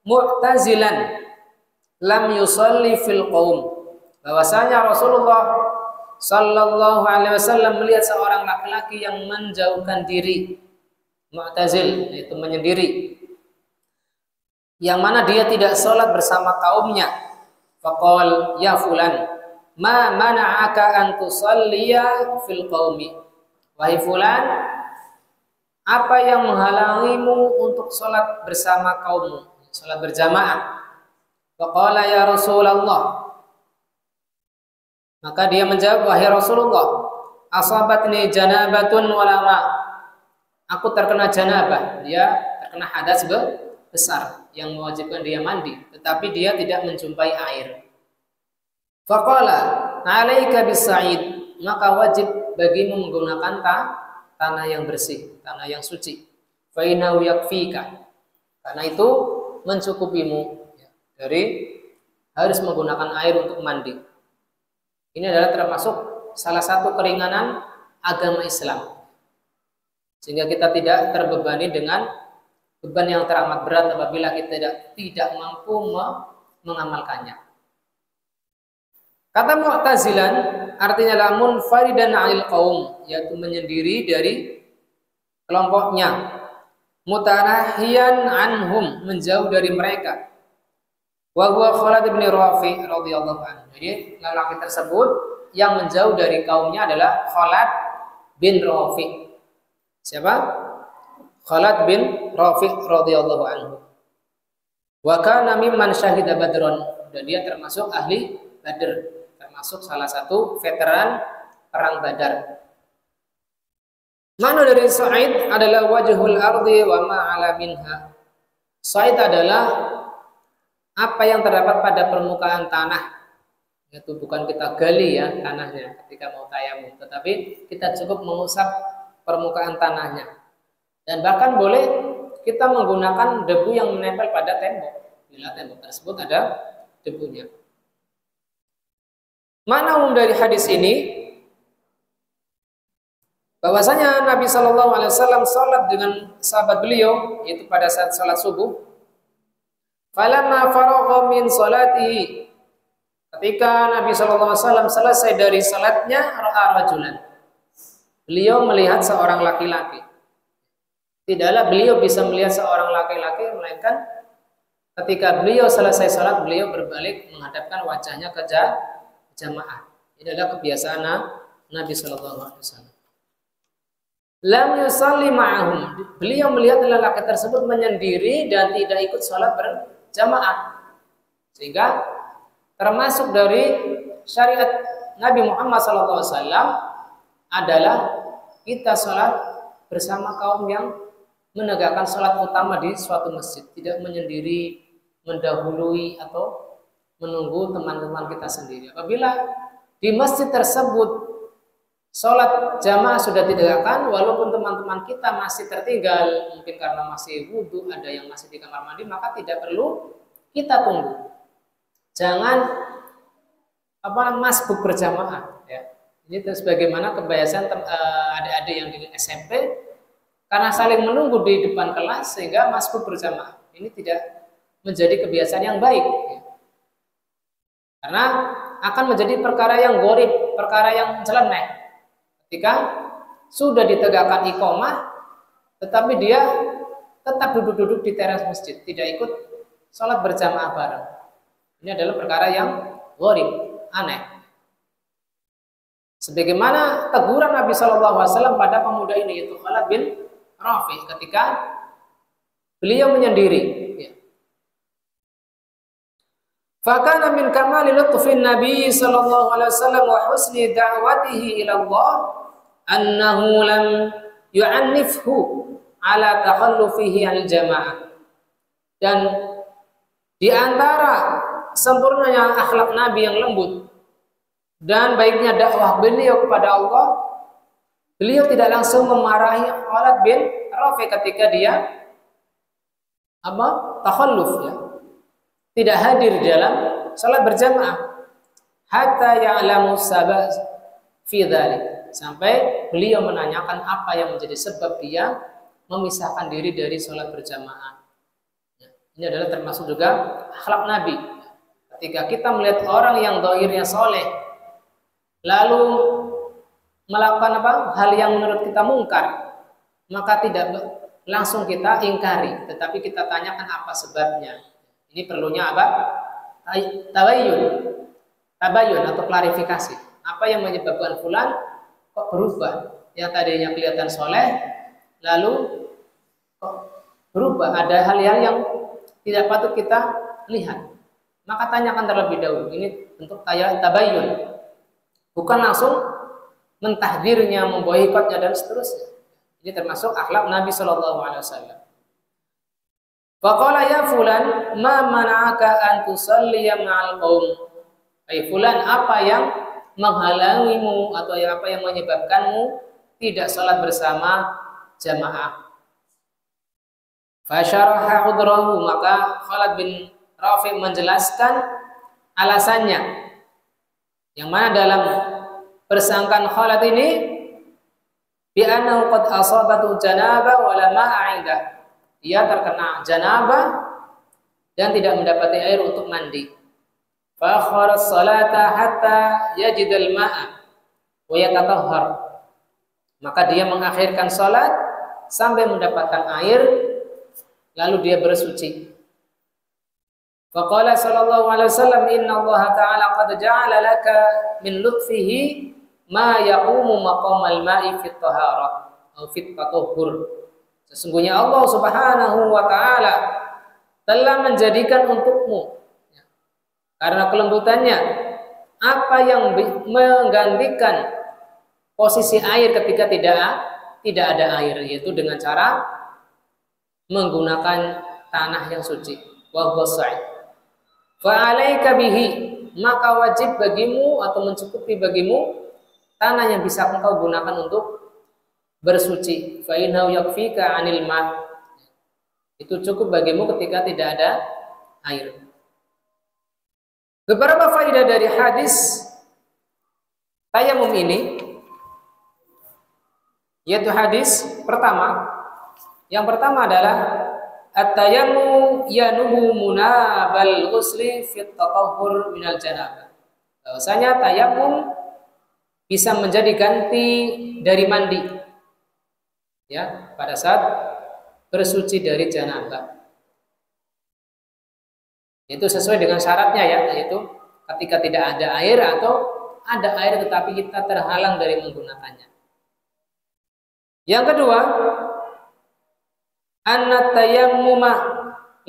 mu'tazilan lam yusalli fil qaum. Bahwasanya Rasulullah sallallahu alaihi wasallam melihat seorang laki-laki yang menjauhkan diri, mu'tazil, yaitu menyendiri, yang mana dia tidak sholat bersama kaumnya. Faqal ya fulan ma mana'aka an tusalliya fil qaumi. Wahai fulan, apa yang menghalangimu untuk sholat bersama kaummu, sholat berjamaah? Faqala ya Rasulullah, maka dia menjawab, wahai Rasulullah, asabatni janabatun walama, aku terkena janabah, dia terkena hadas besar yang mewajibkan dia mandi, tetapi dia tidak menjumpai air. Faqala alaika bisa'id, maka wajib bagimu menggunakan tanah yang bersih, tanah yang suci. Fa innahu yakfika, karena itu mencukupimu dari harus menggunakan air untuk mandi. Ini adalah termasuk salah satu keringanan agama Islam, sehingga kita tidak terbebani dengan beban yang teramat berat apabila kita tidak mampu mengamalkannya. Kata mu'tazilan artinya la munfaridan 'anil qaum, yaitu menyendiri dari kelompoknya. Mutanahiyan anhum, menjauh dari mereka. Wa huwa Khalid bin Rafi radhiyallahu anhu. Jadi lelaki tersebut yang menjauh dari kaumnya adalah Khalid bin Rafi. Siapa? Khalid bin Rafi radhiyallahu anhu. Wa kana mimman syahida Badran, dan dia termasuk ahli Badr, termasuk salah satu veteran perang Badar. Makna dari Sa'id adalah wajhul ardi wa ma 'ala minha. Sa'id adalah apa yang terdapat pada permukaan tanah. Itu bukan kita gali ya tanahnya ketika mau tayamum, tetapi kita cukup mengusap permukaan tanahnya. Dan bahkan boleh kita menggunakan debu yang menempel pada tembok bila tembok tersebut ada debunya. Makna umum dari hadis ini bahwasanya Nabi Shallallahu Alaihi Wasallam sholat dengan sahabat beliau yaitu pada saat sholat subuh. Falamma faragha min sholatihi, ketika Nabi Shallallahu Alaihi Wasallam selesai dari sholatnya, ra'a rajulan, beliau melihat seorang laki-laki. Tidaklah beliau bisa melihat seorang laki-laki, melainkan ketika beliau selesai sholat, beliau berbalik menghadapkan wajahnya ke jamaah. Ini adalah kebiasaan Nabi Shallallahu Alaihi Wasallam. Lam yusalli ma'ahum, beliau melihat lelaki tersebut menyendiri dan tidak ikut sholat berjamaah, sehingga termasuk dari syariat Nabi Muhammad SAW adalah kita sholat bersama kaum yang menegakkan sholat utama di suatu masjid, tidak menyendiri, mendahului atau menunggu teman-teman kita sendiri. Apabila di masjid tersebut sholat jamaah sudah ditegakkan, walaupun teman-teman kita masih tertinggal, mungkin karena masih wudhu, ada yang masih di kamar mandi, maka tidak perlu kita tunggu. Jangan masbuk berjamaah. Ya. Ini terus bagaimana kebiasaan adik-adik yang di SMP, karena saling menunggu di depan kelas sehingga masbuk berjamaah. Ini tidak menjadi kebiasaan yang baik. Ya. Karena akan menjadi perkara yang gharib, perkara yang nyeleneh. Ketika sudah ditegakkan iqamah, tetapi dia tetap duduk-duduk di teras masjid, tidak ikut sholat berjamaah bareng. Ini adalah perkara yang gharib, aneh. Sebagaimana teguran Nabi SAW pada pemuda ini, yaitu Khalid bin Rafi, ketika beliau menyendiri. Ya. Fakana min kamali lutfin Nabi sallallahu alaihi wasallam wa husni da'watihi ila Allah annahu lam yu'annifhu ala takhallufihi al jamaah. Dan di antara sempurnanya akhlak Nabi yang lembut dan baiknya dakwah beliau kepada Allah, beliau tidak langsung memarahi Khalid bin Rafi ketika dia takhalluf, ya, tidak hadir dalam salat berjamaah, hatta ya'lamu sabab fi dzalik, sampai beliau menanyakan apa yang menjadi sebab dia memisahkan diri dari salat berjamaah. Ini adalah termasuk juga akhlak Nabi. Ketika kita melihat orang yang dhahirnya soleh, lalu melakukan hal yang menurut kita mungkar, maka tidak langsung kita ingkari, tetapi kita tanyakan apa sebabnya. Ini perlunya tabayun atau klarifikasi. Apa yang menyebabkan fulan kok berubah? Yang tadinya kelihatan soleh, lalu kok berubah? Ada hal-hal yang tidak patut kita lihat. Maka tanyakan terlebih dahulu. Ini bentuk tabayun. Bukan langsung mentahdirnya, memboikotnya dan seterusnya. Ini termasuk akhlak Nabi SAW. Faqala ya fulan ma mana'aka an tusalliya ma'al qaum. Hai fulan, apa yang menghalangimu atau apa yang menyebabkanmu tidak salat bersama jamaah? Fasyaraha udrahu, maka Khalid bin Rafi menjelaskan alasannya. Yang mana dalam persangkaan Khalid ini bi annahu qad asabatu janabah wa la ma'a 'indah. Dia terkena janabah dan tidak mendapati air untuk mandi. Fa akhara as-salata hatta yajid al-ma'a wa yatatahhar. Maka dia mengakhirkan salat sampai mendapatkan air, lalu dia bersuci. Faqala sallallahu alaihi wasallam, inna Allah ta'ala qad ja'ala laka min lutfihi ma yaqumu maqamal ma'i fit taharah atau fit tatahhur. Sesungguhnya Allah Subhanahu wa ta'ala telah menjadikan untukmu, karena kelembutannya, apa yang menggantikan posisi air ketika tidak ada air, yaitu dengan cara menggunakan tanah yang suci. Wa huwa sa'id. Fa 'alaika bihi, maka wajib bagimu atau mencukupi bagimu tanah yang bisa engkau gunakan untuk bersuci. Fa innahu yakfika 'anil ma'. Itu cukup bagimu ketika tidak ada air. Beberapa faedah dari hadis tayamum ini, yaitu hadis yang pertama adalah at-tayammum yanubu munabal ghusli fit tatahhur minal janabah. Bahwasanya tayamum bisa menjadi ganti dari mandi, ya, pada saat bersuci dari janabah. Itu sesuai dengan syaratnya, ya, yaitu ketika tidak ada air atau ada air tetapi kita terhalang dari menggunakannya. Yang kedua, anna tayammuma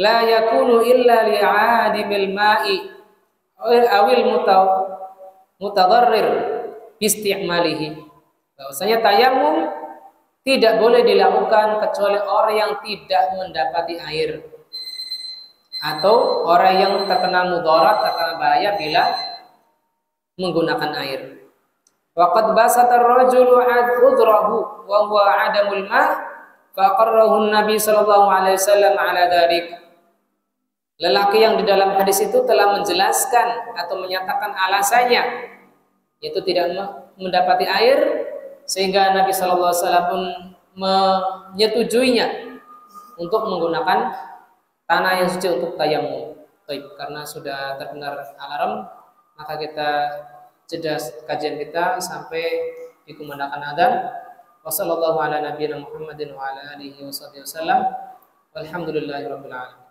la yakunu illa li'adimil ma'i awil mutadarrir bisti'malihi. Bahwasanya tayamum tidak boleh dilakukan kecuali orang yang tidak mendapati air atau orang yang terkena mudarat, terkena bahaya bila menggunakan air. Waqad basata ar-rajulu udrahu wa huwa 'adamul ma' faqarrahu an-nabi sallallahu alaihi wasallam 'ala dzalik. Lelaki yang di dalam hadis itu telah menjelaskan atau menyatakan alasannya, yaitu tidak mendapati air, sehingga Nabi sallallahu alaihi wasallam pun menyetujuinya untuk menggunakan tanah yang suci untuk tayamum. Baik, karena sudah terdengar alarm, maka kita jeda kajian kita sampai dikumandangkan adzan. Wassallallahu ala nabiyina Muhammadin wa ala alihi wasallam. Walhamdulillahirabbil alamin.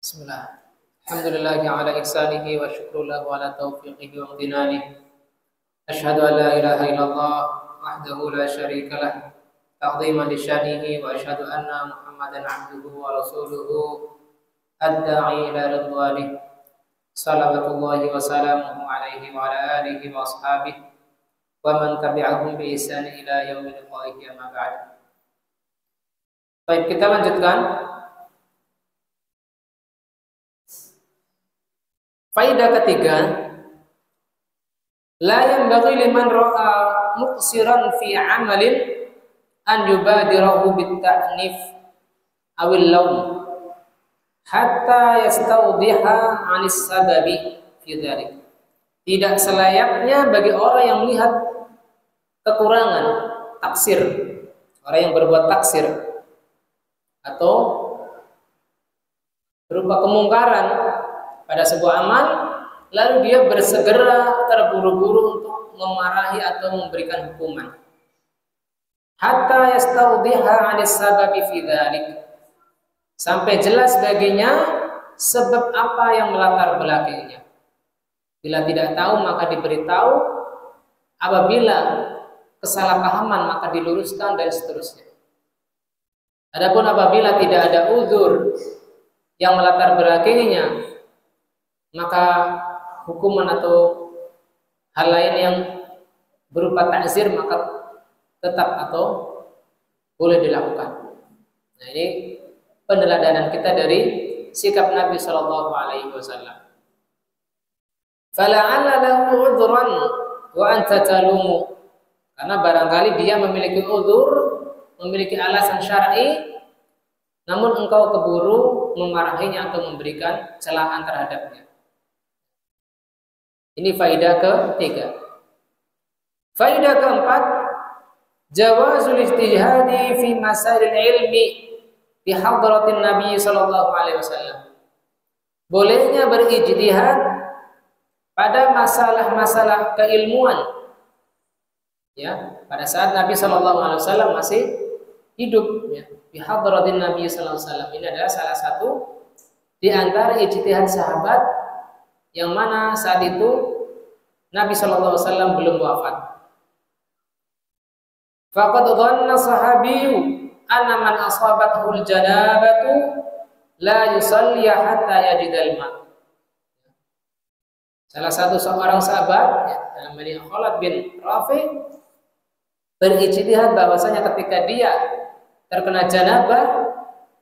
Bismillah. Alhamdulillahi ala ihsanihi wa syukru lahu ala taufiqihi wa amdinanihi. Asyhadu an la ilaha illallah wahdahu la syarika lah ta'dhiman li syanihi wa asyhadu anna Muhammadan abduhu wa rasuluhu ad-da'i ila ridwanih. salawatullahi wa salamuhu alaihi wa ala alihi wa ashabihi wa man tabi'ahum bi ihsan ila yaumil qiyamah, amma ba'd. Baik, kita lanjutkan. Faedah ketiga, la yanbaghi liman ra'a muqsiran fi 'amalin an yubadirahu bit ta'nif awil lawm hatta yastawdiha 'anis sababi fi dzalik. Tidak selayaknya bagi orang yang melihat kekurangan, taksir, orang yang berbuat taksir atau berupa kemungkaran pada sebuah amal, lalu dia bersegera terburu-buru untuk memarahi atau memberikan hukuman. Hatta yastawdiha 'anis sababi fi dzalik. Sampai jelas baginya sebab apa yang melatar belakanginya. Bila tidak tahu maka diberitahu, apabila kesalahpahaman maka diluruskan dan seterusnya. Adapun apabila tidak ada uzur yang melatar belakanginya, maka hukuman atau hal lain yang berupa ta'zir maka tetap atau boleh dilakukan. Nah, ini peneladanan kita dari sikap Nabi Shallallahu Alaihi Wasallam. Fala'alla lahu udhran wa anta talumu. Karena barangkali dia memiliki uzur, memiliki alasan syar'i, namun engkau keburu memarahinya atau memberikan celahan terhadapnya. Ini faedah ketiga. Faedah keempat, jawazul ijtihadi fi masail ilmi fi hadratin Nabi sallallahu alaihi wasallam. Bolehnya berijtihad pada masalah-masalah keilmuan, ya, pada saat Nabi sallallahu alaihi wasallam masih hidup, ya. Fi hadratin Nabi sallallahu alaihi wasallam ini adalah salah satu di antara ijtihad sahabat yang mana saat itu Nabi sallallahu alaihi wasallam belum wafat. Faqad dhanna sahabiyyu anna man asabathu al-janabatu la yusalli hatta yajidal ma. Salah satu seorang sahabat, ya, namanya Khalid bin Rafi, berijtihad bahwasanya ketika dia terkena janabah,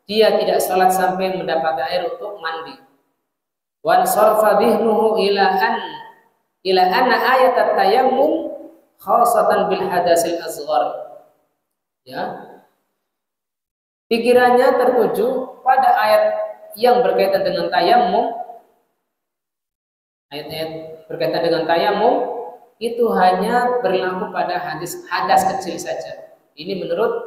dia tidak salat sampai mendapat air untuk mandi. Wan sarfa dhihnuhu ila anna ayat at-tayammum khasatan bil hadasil asghar. Ya. Pikirannya tertuju pada ayat yang berkaitan dengan tayammum. Ayat-ayat berkaitan dengan tayammum itu hanya berlaku pada hadas kecil saja. Ini menurut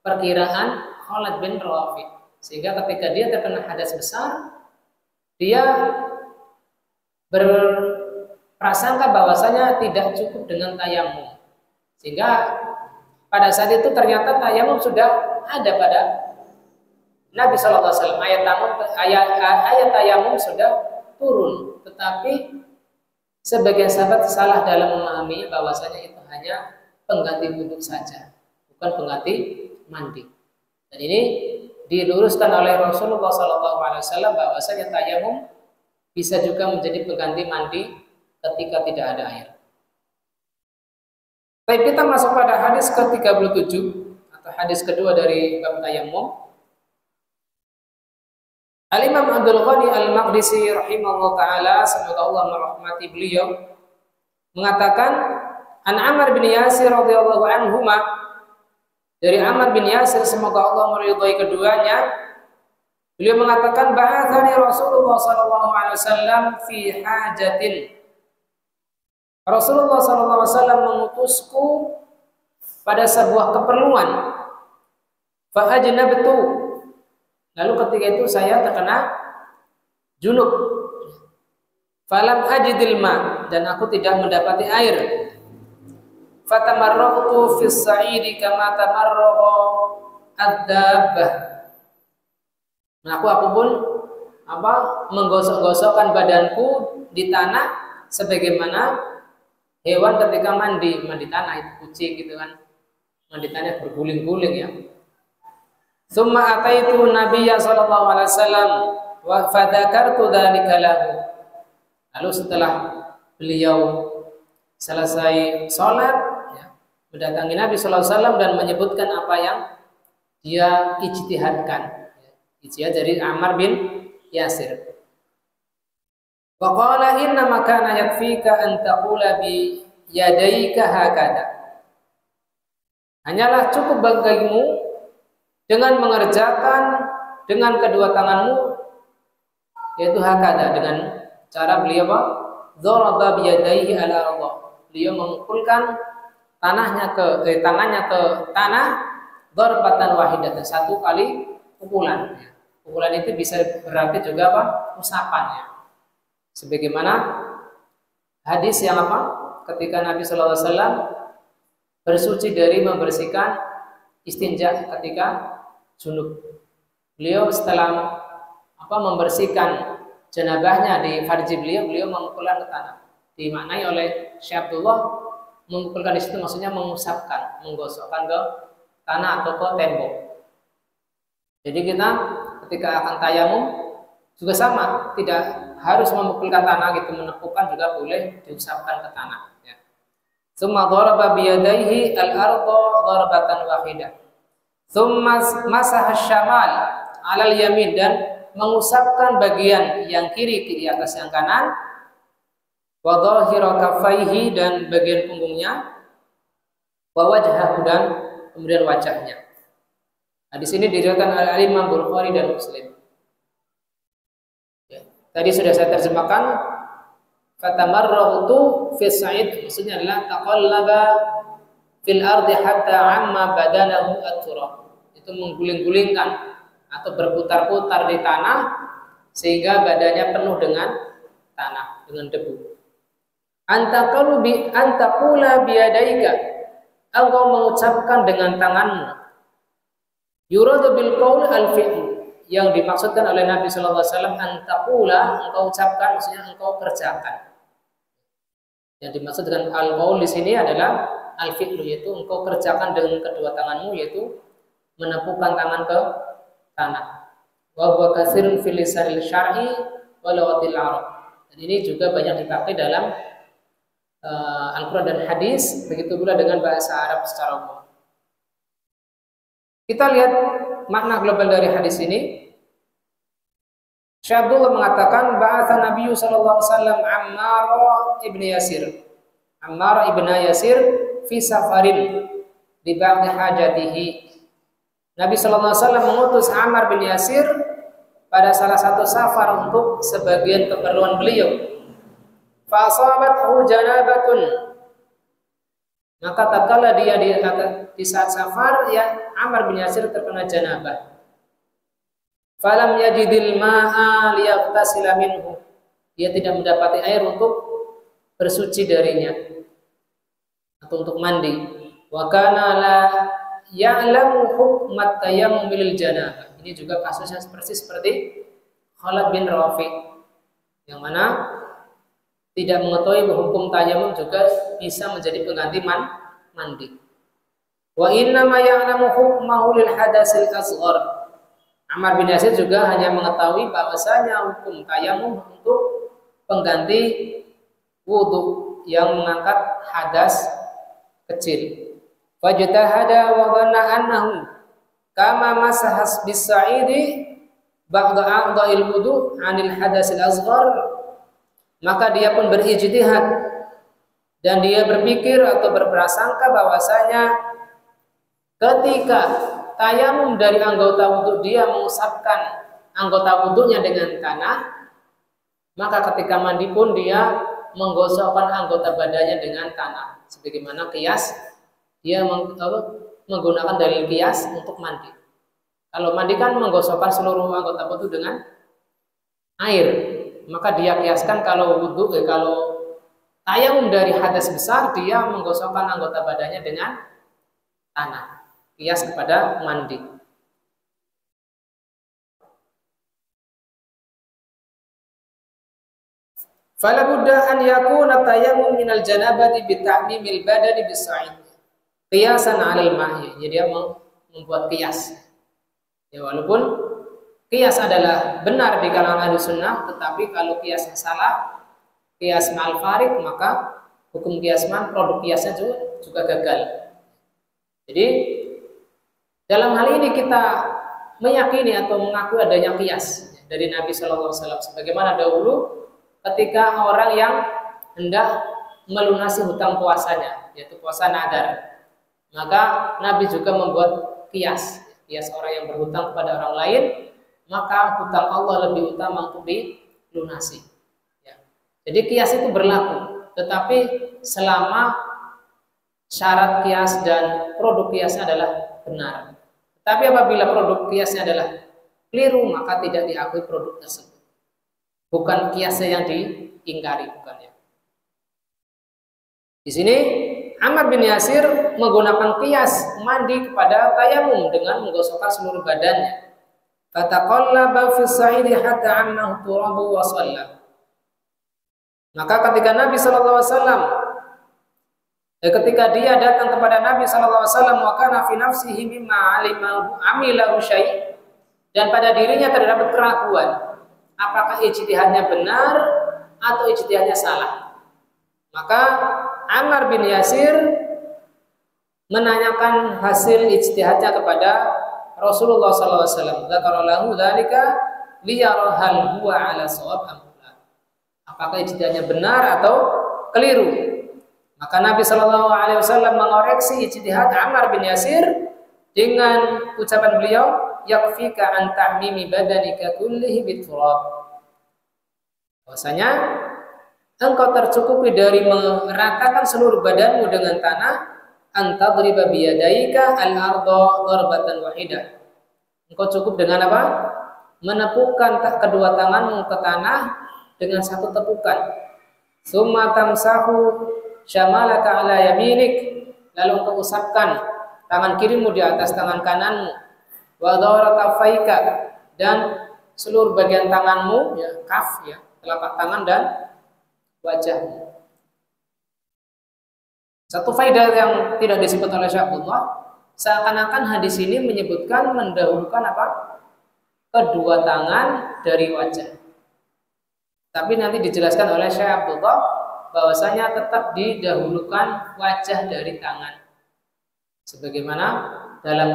perkiraan Khalid bin Rafi. Sehingga ketika dia terkena hadas besar, dia berprasangka bahwasanya tidak cukup dengan tayammum. Sehingga pada saat itu ternyata tayammum sudah ada pada Nabi sallallahu alaihi wasallam. Ayat tayammum sudah turun, tetapi sebagian sahabat salah dalam memahami bahwasanya itu hanya pengganti wudhu saja, bukan pengganti mandi. Dan ini diluruskan oleh Rasulullah SAW bahwasanya tayammum bisa juga menjadi pengganti mandi ketika tidak ada air. Baik, kita masuk pada hadis ke-37 atau hadis kedua dari bab tayammum. Al-Imam Abdul Ghani Al-Maqdisi rahimahullah ta'ala, semoga Allah merahmati beliau, mengatakan an Ammar bin Yasir radhiyallahu anhuma, dari Ammar bin Yasir semoga Allah meridhai keduanya, beliau mengatakan ba'athani Rasulullah sallallahu alaihi wasallam fi hajatin. Rasulullah sallallahu alaihi wasallam mengutusku pada sebuah keperluan. Fa ajnabtu. Lalu ketika itu saya terkena junub. Falam ajidil ma, dan aku tidak mendapati air. Fatamarraqtu fis sa'idi kama tamarraqa ad-dabbah. Nah, aku pun menggosok-gosokkan badanku di tanah sebagaimana hewan ketika mandi tanah, itu kucing gitu kan. Mandi tanah berguling-guling ya. Tsumma ataitu Nabiyya sallallahu alaihi wasallam wa fadzakartu dzalika lahu. Lalu setelah beliau selesai sholat, ya, mendatangi Nabi Sallallahu Alaihi Wasallam dan menyebutkan apa yang dia ijtihadkan. Ijtihad dari Ammar bin Yasir. Wa qala inna ma kana yakfika an taqula bi yadayka hakada. Hanyalah cukup bagimu dengan mengerjakan dengan kedua tanganmu, yaitu hakada, dengan cara beliau apa? Dharaba bi yadayhi ala Allah. Beliau memukulkan tangannya ke tanah darbatan wahidatan, satu kali pukulan. Pukulan itu bisa berarti juga apa? Usapan, ya. Sebagaimana hadis yang apa? Ketika Nabi Sallallahu Alaihi Wasallam bersuci dari membersihkan istinja ketika junub. Beliau setelah membersihkan janabahnya di farji beliau memukulkan ke tanah. Dimaknai oleh Syekh Abdullah, memukulkan di situ maksudnya mengusapkan, menggosokkan ke tanah atau ke tembok. Jadi kita ketika akan tayamum juga sama, tidak harus memukulkan tanah gitu, menepukkan juga boleh diusapkan ke tanah. Ya. Tsumma dharaba biyadaihi al-ardha darbatan wahidah. Tsumma masaha syamal 'alal yamin, dan mengusapkan bagian yang kiri di atas yang kanan, wa dhahira kaffaihi, dan bagian punggungnya, wa wajhahu, dan kemudian wajahnya. Nah, di sini diriwayatkan oleh Imam Bukhari dan Muslim. Ya. Tadi sudah saya terjemahkan, fatamarratu fi sa'id, maksudnya adalah taqallaba fil ardi hatta amma badanahu at-turab. Itu mengguling-gulingkan atau berputar-putar di tanah sehingga badannya penuh dengan tanah, dengan debu. Antaqula biyadaika, engkau mengucapkan dengan tanganmu. Yuradu bil qaul al fi'l, yang dimaksudkan oleh Nabi sallallahu alaihi wasallam antaqula, engkau ucapkan, maksudnya engkau kerjakan. Yang dimaksud dengan al qaul di sini adalah al fi'l, yaitu engkau kerjakan dengan kedua tanganmu, yaitu menepukkan tangan ke tanah. Wa huwa katsirun fil lisanil syar'i wa lughatil arab. Dan ini juga banyak dipakai dalam Al-Quran dan hadis, begitu pula dengan bahasa Arab secara umum. Kita lihat makna global dari hadis ini. Syekh Abdullah mengatakan ba'atsa Nabi sallallahu alaihi wasallam Ammar ibn Yasir. Ammar ibn Yasir fi safarin di ba'd hajatihi. Nabi sallallahu alaihi wasallam mengutus Ammar bin Yasir pada salah satu safar untuk sebagian keperluan beliau. Fa asabathu janabatun, maka tatkala dia di saat safar, ya, Ammar bin Yasir terkena janabah. Falam yajidil ma'a liyaghtasila minhu, dia tidak mendapati air untuk bersuci darinya atau untuk mandi. Wa kana la ya'lamu hukmat tayammum lil janabah. Ini juga kasusnya seperti Khalid bin Rafi, yang mana tidak mengetahui hukum tayamum juga bisa menjadi pengganti mandi. Wa inna ma ya'lamu hukmahu lil hadasil asghar. Ammar bin Yasir juga hanya mengetahui bahwasanya hukum tayamum untuk pengganti wudu yang mengangkat hadas kecil. Fajtahada wa dhanna annahu kama masahas bis-sa'idi ba'da a'dha'il wudu 'anil hadasil asghar. Maka dia pun berijtihad dan dia berpikir atau berprasangka bahwasanya ketika tayamum dari anggota wudhu, dia mengusapkan anggota wudhunya dengan tanah, maka ketika mandi pun dia menggosokkan anggota badannya dengan tanah. Sebagaimana qiyas, dia menggunakan dalil qiyas untuk mandi. Kalau mandi kan menggosokkan seluruh anggota wudhu dengan air, maka dia kiaskan kalau kalau tayamum dari hadas besar, dia menggosokkan anggota badannya dengan tanah, kias kepada mandi. Fala budda an yakuna tayammum minal janabati bi ta'mimil badani bis-sa'id qiyasan 'alal ma'i. Jadi dia membuat kias. Ya, walaupun qiyas adalah benar di kalangan Ahlussunnah, tetapi kalau qiyasnya salah, kias ma'al farik, maka hukum kiasman produk kiasnya juga gagal. Jadi dalam hal ini kita meyakini atau mengakui adanya kias dari Nabi Shallallahu Alaihi Wasallam. Sebagaimana dahulu ketika orang yang hendak melunasi hutang puasanya, yaitu puasa nadar, maka Nabi juga membuat kias orang yang berhutang kepada orang lain, maka hutang Allah lebih utama untuk dilunasi. Ya. Jadi kias itu berlaku, tetapi selama syarat kias dan produk kiasnya adalah benar. Tapi apabila produk kiasnya adalah keliru, maka tidak diakui produk tersebut. Bukan kiasnya yang diingkari, bukan ya. Di sini Ammar bin Yasir menggunakan kias mandi kepada tayamum dengan menggosokkan seluruh badannya. Fataqallaba fi sa'idi hatta ammahu turabu wa shalla. Maka ketika Nabi sallallahu alaihi wasallam ketika dia datang kepada Nabi sallallahu alaihi wasallam wa kana fi nafsihi mimma amilahu syai', dan pada dirinya terdapat keraguan apakah ijtihadnya benar atau ijtihadnya salah. Maka Ammar bin Yasir menanyakan hasil ijtihadnya kepada Rasulullah sallallahu alaihi wasallam. Dzakara lahu dzalika liyara hal huwa ala shawab am la. Apakah ijtihadnya benar atau keliru? Maka Nabi sallallahu alaihi wasallam mengoreksi ijtihad Ammar bin Yasir dengan ucapan beliau, yakfika an ta'mimi badanika kullihi biturab. Bahwasanya engkau tercukupi dari meratakan seluruh badanmu dengan tanah, antadriba biyadaika al-ardha darbatan wahidah. Engkau cukup dengan apa? Menepukkan kedua tanganmu ke tanah dengan satu tepukan. Summa tamsahu syamalaka ala yaminik, lalu engkau usapkan tangan kirimu di atas tangan kananmu. Wa dhahra kaffaika, dan seluruh bagian tanganmu, ya, kaf, ya, telapak tangan dan wajahmu. Satu faedah yang tidak disebut oleh Syaikhulllah, seakan-akan hadis ini menyebutkan mendahulukan apa? Kedua tangan dari wajah. Tapi nanti dijelaskan oleh Syekh Abdullah bahwasanya tetap didahulukan wajah dari tangan. Sebagaimana dalam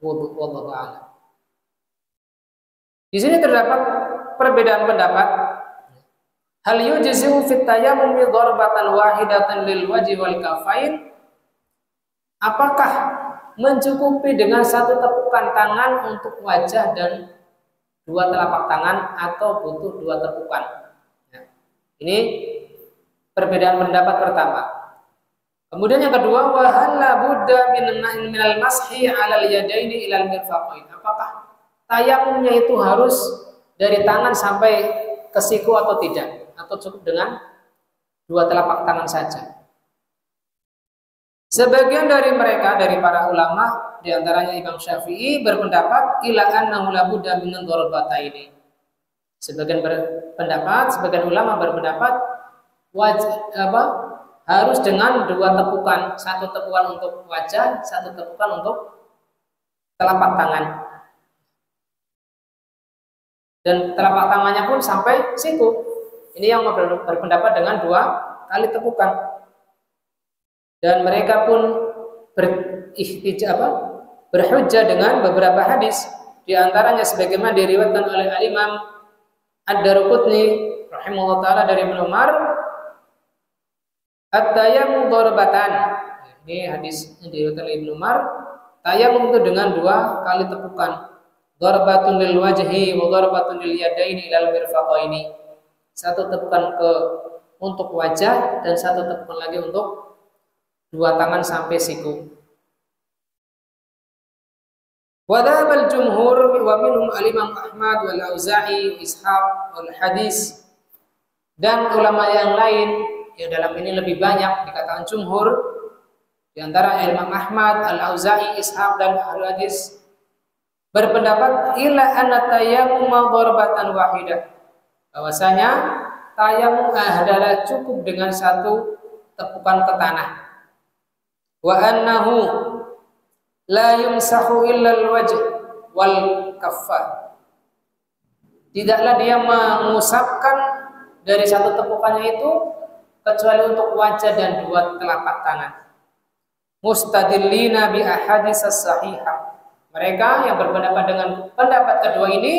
wudu wallahu a'lam. Di sini terdapat perbedaan pendapat. Hal yujzi'u fit tayammum darbatan wahidatan lil wajhi wal kafain? Apakah mencukupi dengan satu tepukan tangan untuk wajah dan dua telapak tangan, atau butuh dua tepukan? Ya. Ini perbedaan pendapat pertama. Kemudian yang kedua, wa hal la budda minal mashi 'alal yadaini ilal mirfaqain? Apakah tayamumnya itu harus dari tangan sampai ke siku atau tidak? Atau cukup dengan dua telapak tangan saja? Sebagian dari mereka, dari para ulama, diantaranya Imam Syafi'i, berpendapat ila annahu la budda min darbataini. Sebagian ulama berpendapat harus dengan dua tepukan, satu tepukan untuk wajah, satu tepukan untuk telapak tangan. Dan telapak tangannya pun sampai siku. Ini yang berpendapat dengan dua kali tepukan. Dan mereka pun berhujjah dengan beberapa hadis, di antaranya sebagaimana diriwayatkan oleh Imam Ad-Daruqutni rahimahullah taala dari Ibnu Umar, at-tayammum darbatan. Ini hadis yang diriwayatkan oleh Ibnu Umar, tayamum itu dengan dua kali tepukan. Darbatun lil wajhi wa darbatun lil yadaini ilal mirfaqaini. Satu tepukan untuk wajah dan satu tepukan lagi untuk dua tangan sampai siku. Wa dzhabal jumhur wa minhum al-Imam Ahmad wal Auza'i Ishaq wal Hadis, dan ulama yang lain yang dalam ini lebih banyak dikatakan jumhur, di antara Imam Ahmad, Al-Auza'i, Ishaq dan Al-Hadis, berpendapat ila anna tayammum darbatan wahidah, bahwasanya tayamum adalah cukup dengan satu tepukan ke tanah. Wa annahu la yumsahu illa al-wajh wal kaffa. Tidaklah dia mengusapkan dari satu tepukannya itu kecuali untuk wajah dan dua telapak tangan. Mustadillina bi ahadits sahihah. Mereka yang berpendapat dengan pendapat kedua ini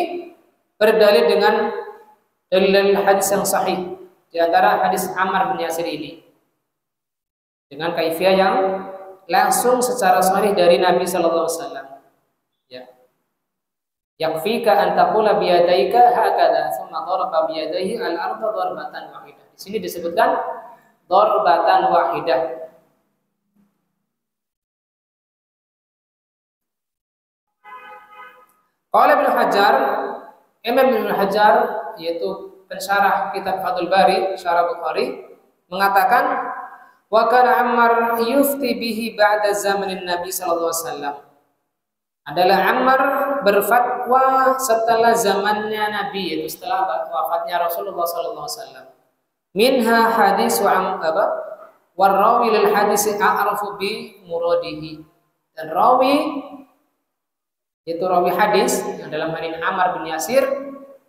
berdalil dengan dalil hadis yang sahih, di antara hadis Ammar bin Yasir ini dengan kaifiyah yang langsung secara sahih dari Nabi sallallahu alaihi wasallam. Ya. Yakfika an taqula bi yadayka hakadha thumma daraba bi yadayhi al-ardha darbatan wahidah. Di sini disebutkan darbatan wahidah. Qala Ibnu Hajar, Imam Ibnu Hajar yaitu pensyarah kitab Fathul Bari, syarah Bukhari, mengatakan wa kana Ammar yufti bihi ba'da zamanin Nabi sallallahu alaihi wasallam. Adalah Ammar berfatwa setelah zamannya Nabi, yaitu setelah wafatnya Rasulullah sallallahu alaihi wasallam. Minha hadis wa rawi lil hadis a'rafu bi muradihi. Dan rawi yaitu rawi hadis yang dalam hal ini Ammar bin Yasir,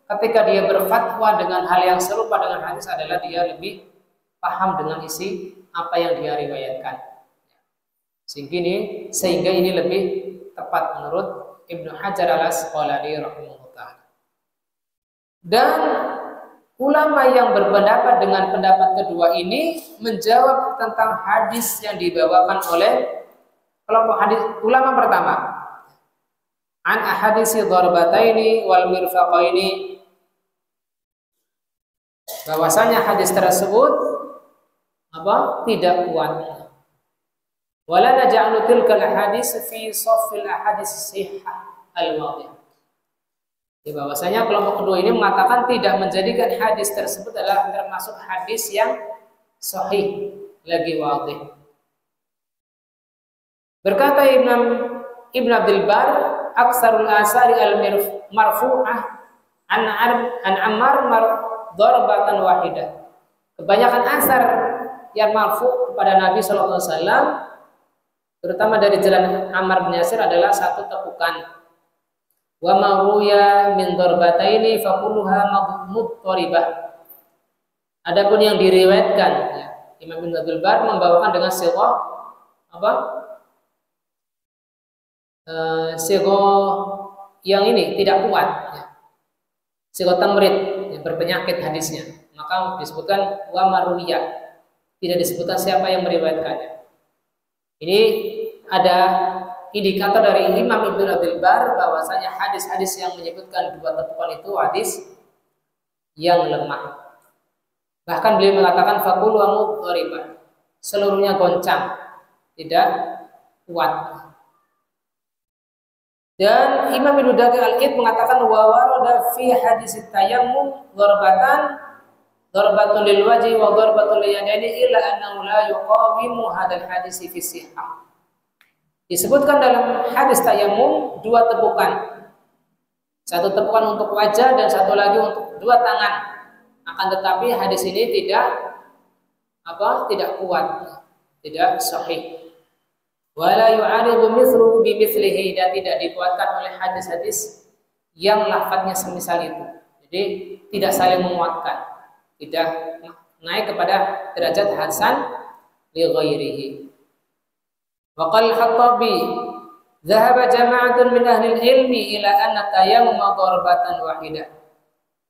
ketika dia berfatwa dengan hal yang serupa dengan hadis adalah dia lebih paham dengan isi apa yang dia riwayatkan. Sehingga ini lebih tepat menurut Ibnu Hajar al-Asqalani rahimahullah ta'ala. Dan ulama yang berpendapat dengan pendapat kedua ini menjawab tentang hadis yang dibawakan oleh kelompok hadis ulama pertama. An ahadisi darbataini wal mirfaqaini, bahwasanya hadis tersebut tidak kuat. Wala naj'alu tilkal hadis fi shaffil ahadis sihah al-wadhih. Bahwasanya kelompok kedua ini mengatakan tidak menjadikan hadis tersebut adalah termasuk hadis yang sahih lagi wadhih. Berkata Ibn Abdul Bar, aksarul asari al-marfu'ah an Ammar darbatan wahidah. Kebanyakan asar yang marfu' kepada Nabi sallallahu alaihi wasallam, terutama dari jalan Ammar bin Yasir, adalah satu tepukan. Wa ma ruya min darbataini fa kulluha mudtaribah. Adapun yang diriwayatkan, ya, Imam Ibnu Abdul Bar membawakan dengan sighah sighah yang ini tidak kuat, ya. Sighah tamrid, yang berpenyakit hadisnya, maka disebutkan wa maruya, tidak disebutkan siapa yang meriwayatkannya. Ini ada indikator dari Imam Ibnu Abdul Bar bahwasanya hadis-hadis yang menyebutkan dua tepukan itu hadis yang lemah. Bahkan beliau mengatakan faqulu wa mudharibah, seluruhnya goncang, tidak kuat. Dan Imam Ibnu Daqiq Al-Id mengatakan wa warada fi hadis tayammum darbatun lil wajhi wa darbatun lil yadaini illa annahu la yuqawimu hadzal hadis fi sihhah. Disebutkan dalam hadis tayammum dua tepukan. Satu tepukan untuk wajah dan satu lagi untuk dua tangan. Akan tetapi hadis ini tidak kuat, tidak sahih. Wala yu'aridu mithluhu bimithlihi, dan tidak dikuatkan oleh hadis-hadis yang lafadznya semisal itu. Jadi tidak saling menguatkan, tidak naik kepada derajat hasan li ghairihi. Wa qala al-Khattabi dhahaba jama'atun min ahli al-ilmi ila anna tayammum darbatan wahidah.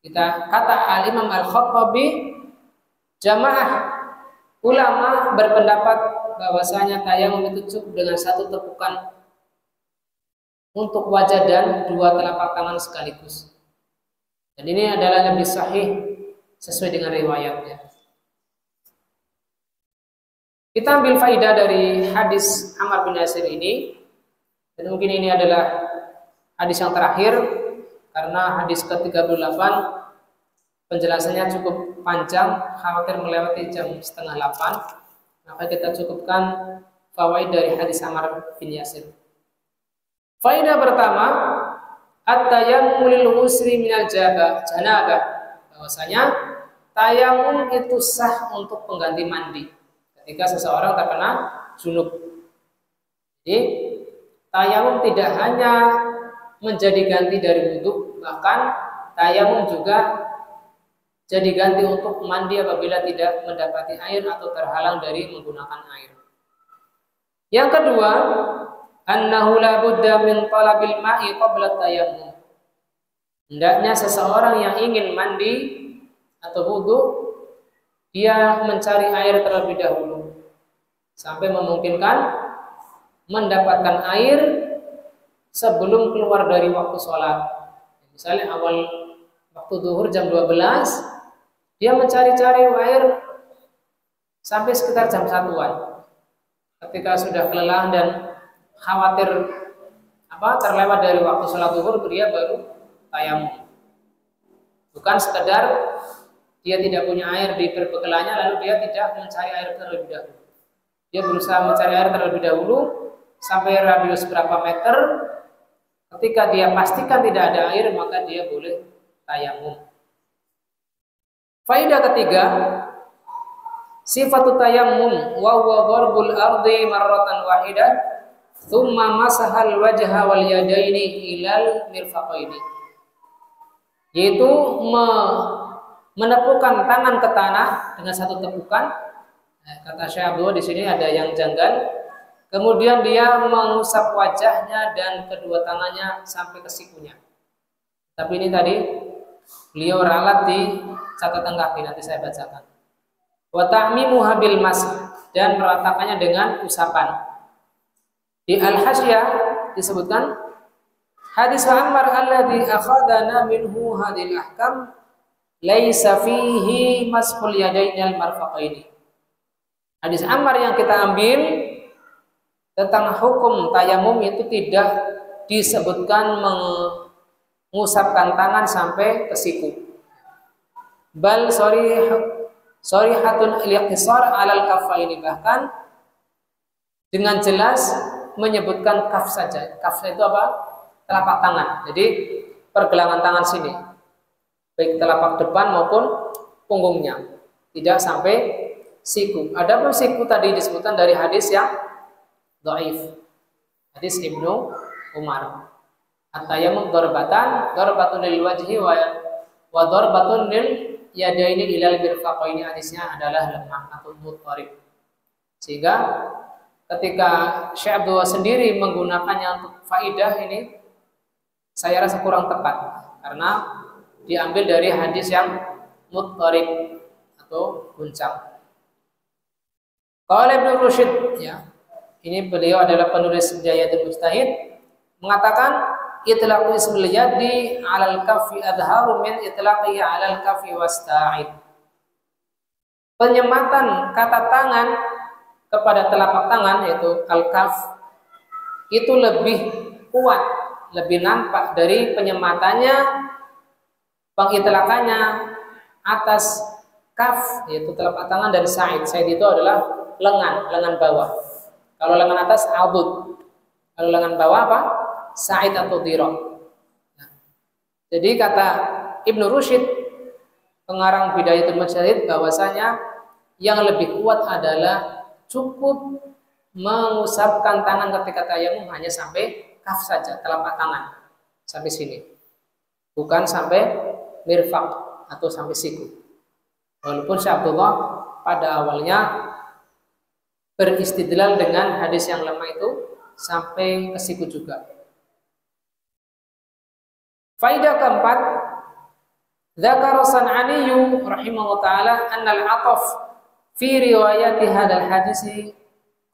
Kita kata al-Imam al-Khattabi, jamaah ulama berpendapat bahwasanya tayammum itu cukup dengan satu tepukan untuk wajah dan dua telapak tangan sekaligus. Dan ini adalah lebih sahih sesuai dengan riwayatnya. Kita ambil faidah dari hadis Ammar bin Yasir ini, dan mungkin ini adalah hadis yang terakhir karena hadis ke-38 penjelasannya cukup panjang, khawatir melewati jam 7:30. Maka kita cukupkan fawaid dari hadis Ammar bin Yasir. Faidah pertama, at-tayammum lil ghusli minal janabah. Bahwasanya tayamum itu sah untuk pengganti mandi ketika seseorang terkena junub. Jadi tayamum tidak hanya menjadi ganti dari wudu, bahkan tayamum juga jadi ganti untuk mandi apabila tidak mendapati air atau terhalang dari menggunakan air. Yang kedua, annahu la budda min talabil ma'i qabla tayammum. Hendaknya seseorang yang ingin mandi atau wudu, dia mencari air terlebih dahulu sampai memungkinkan mendapatkan air sebelum keluar dari waktu sholat. Misalnya awal waktu zuhur jam 12, dia mencari-cari air sampai sekitar jam 1-an. Ketika sudah kelelahan dan khawatir terlewat dari waktu sholat zuhur, dia baru tayamum. Bukan sekedar dia tidak punya air di perbekalannya lalu dia tidak mencari air terlebih dahulu. Dia berusaha mencari air terlebih dahulu sampai radius berapa meter. Ketika dia pastikan tidak ada air, maka dia boleh tayamum. Faedah ketiga, sifatu tayammum wa huwa darbul ardi marratan wahidah thumma masahal wajha wal yadaini ilal mirfaqaini. Yaitu menepukkan tangan ke tanah dengan satu tepukan. Kata Syekh Abdul di sini ada yang janggal. Kemudian dia mengusap wajahnya dan kedua tangannya sampai ke sikunya. Tapi ini tadi beliau ralat di catatan kaki, nanti saya bacakan. Wa ta'mimuha bil masah, dan meratakannya dengan usapan. Di Al-Hasyah disebutkan hadis Ammar alladhi akhadana minhu hadhil ahkam laisa fihi mashul yadainal marfaqaini. Hadis Ammar yang kita ambil tentang hukum tayamum itu tidak disebutkan mengusapkan tangan sampai ke siku. Bal sharihatun al-iqtisar 'alal kaffaini, bahkan dengan jelas menyebutkan kaf saja. Kaf itu apa? Telapak tangan. Jadi pergelangan tangan sini, baik telapak depan maupun punggungnya, tidak sampai siku. Adapun siku tadi disebutkan dari hadis yang dhaif, hadis Ibnu Umar. At-tayammum darbatun lil wajhi wa darbatun lil yadaini ilal mirfaqaini. Hadisnya adalah lemah atau mutharib. Sehingga ketika Syekh Abdul sendiri menggunakannya untuk faidah ini, saya rasa kurang tepat karena diambil dari hadis yang mutharib atau guncang. Qala Ibnu Rusyd, ya, ini beliau adalah penulis Bidayatul Mujtahid, mengatakan itlaqu ismil yadi 'alal kaffi adharu min itlaqihi 'alal kaffi wasta'id. Penyematan kata tangan kepada telapak tangan, yaitu al-kaf, itu lebih kuat, lebih nampak dari penyematannya, pengitlakannya atas kaf, yaitu telapak tangan, dan sa'id. Sa'id itu adalah lengan bawah. Kalau lengan atas adud, kalau lengan bawah apa? Sa'id atau dhira. Nah, jadi kata Ibnu Rusyd, pengarang Bidayatul Mujtahid, bahwasanya yang lebih kuat adalah cukup mengusapkan tangan ketika tayamum hanya sampai kaf saja, telapak tangan sampai sini, bukan sampai mirfaq atau sampai siku. Walaupun Syekh Abdullah pada awalnya beristidlal dengan hadis yang lemah itu sampai ke siku juga. Faidah keempat, dzakara San'ani rahimahullah taala anna al-'athaf fi riwayati hadzal hadisi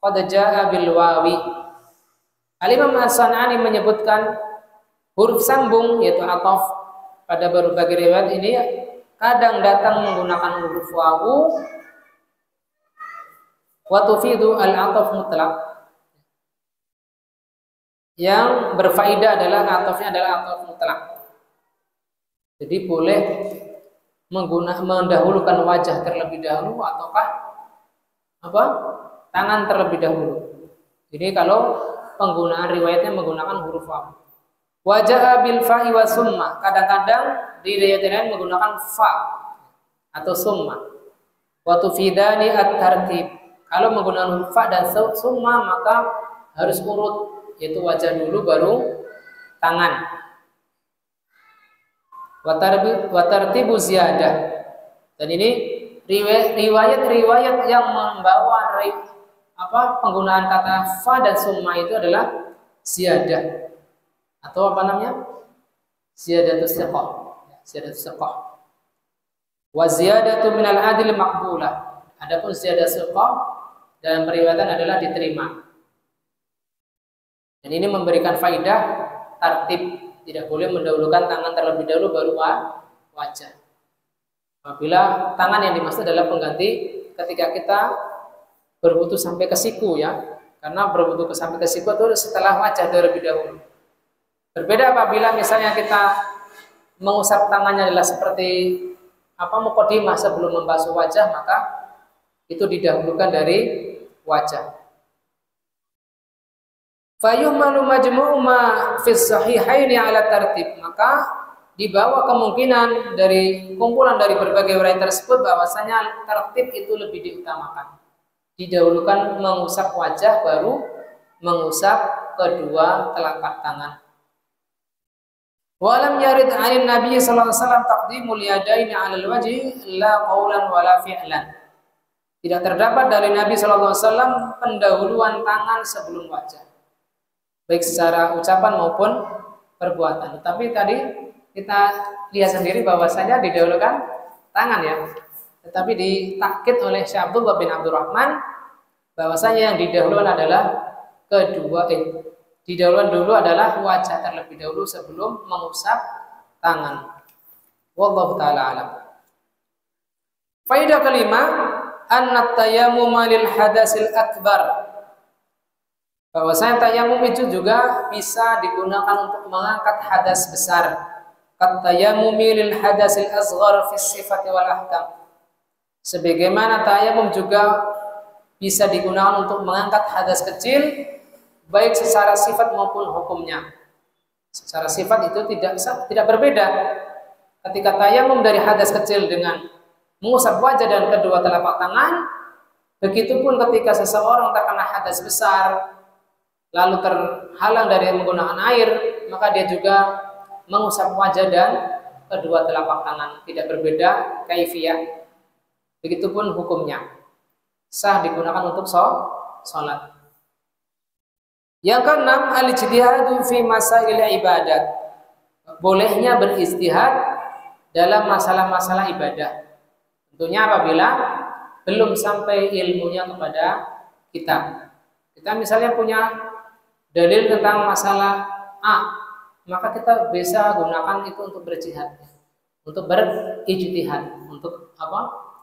qad jaa bil wawi. Al-Imam As-San'ani menyebutkan huruf sambung yaitu 'athaf pada berbagai riwayat ini kadang datang menggunakan huruf wawu, wa tufidu al-'athaf mutlaq. Yang berfaedah adalah atofnya adalah atof mutlak. Jadi boleh mendahulukan wajah terlebih dahulu ataukah tangan terlebih dahulu. Jadi kalau penggunaan riwayatnya menggunakan huruf waw. Wajah bil fa'i wa summa. Kadang-kadang di riwayat lain menggunakan fa atau summa. Wa tufidani at-tartib. Kalau menggunakan huruf fa dan summa maka harus urut, yaitu wajah dulu baru tangan. Wa tartibu ziyadah. Dan ini riwayat-riwayat yang membawa penggunaan kata fa dan summa itu adalah ziyadah atau apa namanya? Ziyadatus siqah. Ziyadatus siqah. Wa ziyadatu minal adil maqbulah. Adapun ziyadah siqah dalam periwayatan adalah diterima. Dan ini memberikan faidah tertib, tidak boleh mendahulukan tangan terlebih dahulu baru wajah. Apabila tangan yang dimaksud adalah pengganti ketika kita berwudu sampai ke siku ya. Karena berwudu sampai ke siku itu setelah wajah terlebih dahulu. Berbeda apabila misalnya kita mengusap tangannya adalah seperti muqaddimah sebelum membasuh wajah, maka itu didahulukan dari wajah. Fayuhmalu majmu'u ma fi sahihaini ala tertib, maka dibawa kemungkinan dari kumpulan dari berbagai riwayat tersebut bahwasanya tertib itu lebih diutamakan. Didahulukan mengusap wajah baru mengusap kedua telapak tangan. Walam yarid 'anil Nabi sallallahu alaihi wasallam taqdimul yadaini 'alal wajhi la qaulan wala fi'lan. Tidak terdapat dari Nabi sallallahu alaihi wasallam pendahuluan tangan sebelum wajah, baik secara ucapan maupun perbuatan. Tetapi tadi kita lihat sendiri bahwasanya didahulukan tangan ya. Tetapi ditakkid oleh Syekh Abdullah bin Abdurrahman bahwasanya yang didahulukan adalah didahulukan dulu adalah wajah terlebih dahulu sebelum mengusap tangan. Wallahu taala alam. Faidah kelima, anna tayammum lil hadasil akbar. Bahwasanya tayamum itu juga bisa digunakan untuk mengangkat hadas besar. Kat tayammumi lil hadasil asghar fi sifati wal ahkam. Sebagaimana tayamum juga bisa digunakan untuk mengangkat hadas kecil baik secara sifat maupun hukumnya. Secara sifat itu tidak berbeda. Ketika tayamum dari hadas kecil dengan mengusap wajah dan kedua telapak tangan, begitupun ketika seseorang terkena hadas besar lalu terhalang dari menggunakan air, maka dia juga mengusap wajah dan kedua telapak tangan. Tidak berbeda kaifiyah. Begitupun hukumnya. Sah digunakan untuk sholat. Yang keenam, al-ijtihadu fi masail ibadat. Bolehnya beristihad dalam masalah-masalah ibadah. Tentunya apabila belum sampai ilmunya kepada kita. Kita misalnya punya dalil tentang masalah A, maka kita bisa gunakan itu untuk berijtihad, untuk berijtihad, untuk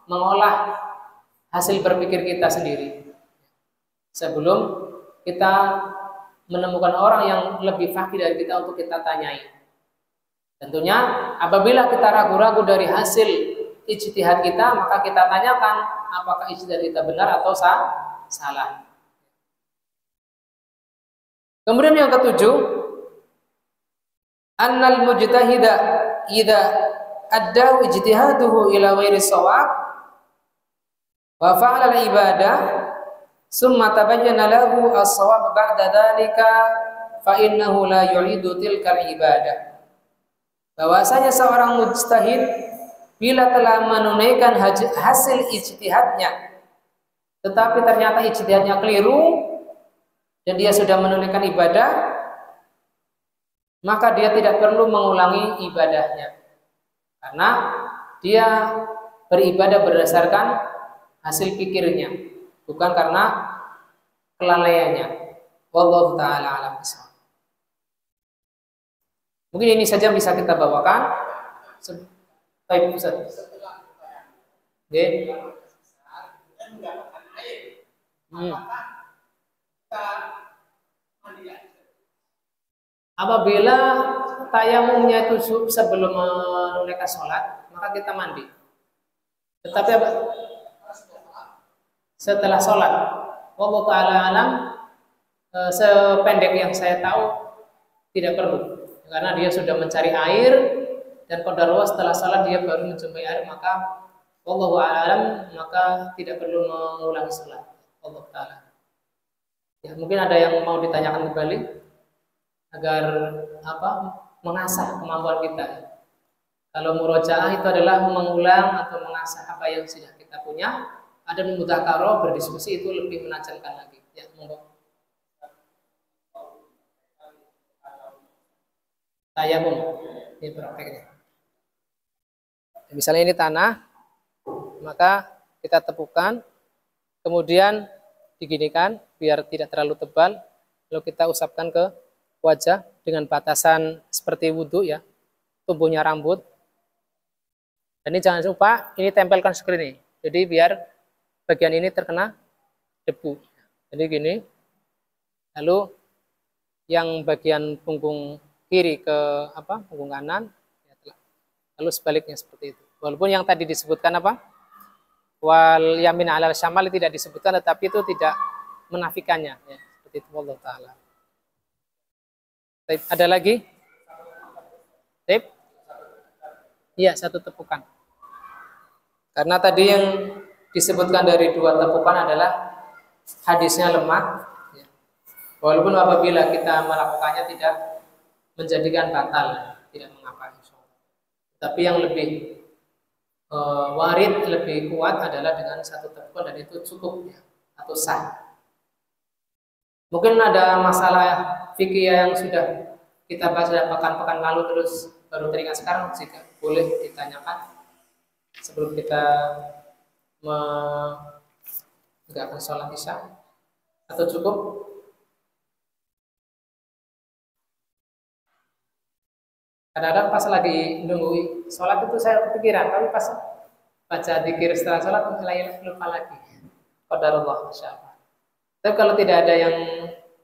mengolah hasil berpikir kita sendiri. Sebelum kita menemukan orang yang lebih faqih dari kita untuk kita tanyai. Tentunya apabila kita ragu-ragu dari hasil ijtihad kita, maka kita tanyakan apakah ijtihad kita benar atau salah. Kemudian yang ketujuh, annal mujtahida idza adda ijtihaduhu ila ghairi shawab wa fa'ala al-ibadah summa tabayyana lahu as-shawab ba'da dzalika fa innahu la yu'idu tilkal ibadah. Bahwasanya seorang mujtahid bila telah menunaikan hasil ijtihadnya tetapi ternyata ijtihadnya keliru dan dia sudah menunaikan ibadah, maka dia tidak perlu mengulangi ibadahnya karena dia beribadah berdasarkan hasil pikirnya, bukan karena kelalaiannya. Wallahu taala alam bissawab. Mungkin ini saja bisa kita bawakan. Baik, Ustaz. Nggih. Apabila tayamumnya itu sebelum menunaikan sholat, maka kita mandi. Tetapi setelah sholat, wallahu ta'ala alam, sependek yang saya tahu tidak perlu, karena dia sudah mencari air dan qadarullah setelah sholat dia baru menjumpai air, maka wallahu alam, maka tidak perlu mengulangi sholat. Wallahu ta'ala. Ya, mungkin ada yang mau ditanyakan kembali agar mengasah kemampuan kita. Kalau murojaah itu adalah mengulang atau mengasah apa yang sudah kita punya. Ada mudzakarah berdiskusi itu lebih menajamkan lagi. Ya, monggo. Tayamum. Ini prakteknya. Misalnya ini tanah, maka kita tepukan, kemudian diginikan biar tidak terlalu tebal, lalu kita usapkan ke wajah dengan batasan seperti wudhu ya, tumbuhnya rambut. Dan ini jangan lupa, ini tempelkan screen ini. Jadi biar bagian ini terkena debu. Jadi gini, lalu yang bagian punggung kiri ke punggung kanan, lalu sebaliknya seperti itu. Walaupun yang tadi disebutkan wal yamin alal syamal tidak disebutkan, tetapi itu tidak menafikannya. Ya, seperti itu. Allah Ta'ala. Ada lagi? Tip? Iya, satu tepukan. Karena tadi yang disebutkan dari dua tepukan adalah hadisnya lemah. Walaupun apabila kita melakukannya tidak menjadikan batal, tidak mengapa. Tapi yang lebih warid, lebih kuat adalah dengan satu tepukan dan itu cukup ya, atau sah. Mungkin ada masalah fikih yang sudah kita bahas pekan-pekan lalu terus baru teringat sekarang, jika boleh ditanyakan sebelum kita menegakkan sholat isya, atau cukup? Kadang-kadang pas lagi nunggu sholat itu saya kepikiran, tapi pas baca dzikir setelah sholat lupa lagi. Qadarullah, masyaallah. Tapi kalau tidak ada yang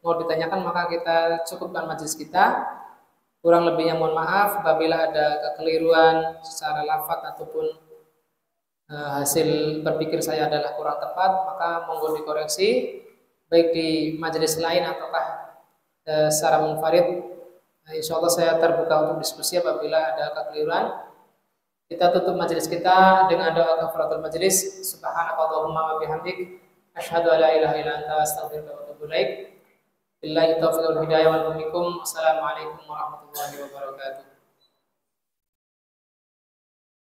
mau ditanyakan, maka kita cukupkan majelis kita. Kurang lebihnya mohon maaf apabila ada kekeliruan secara lafaz ataupun hasil berpikir saya adalah kurang tepat, maka monggo dikoreksi baik di majelis lain ataukah secara munfarid. Insya Allah saya terbuka untuk diskusi apabila ada kekeliruan. Kita tutup majelis kita dengan doa kafaratul majelis. Subhanakallahumma wa bihamdik, asyhadu an la ilaha illa anta, astaghfiruka wa atubu ilaik. Billahi taufiq wal hidayah wal minkum. Wassalamualaikum warahmatullahi wabarakatuh.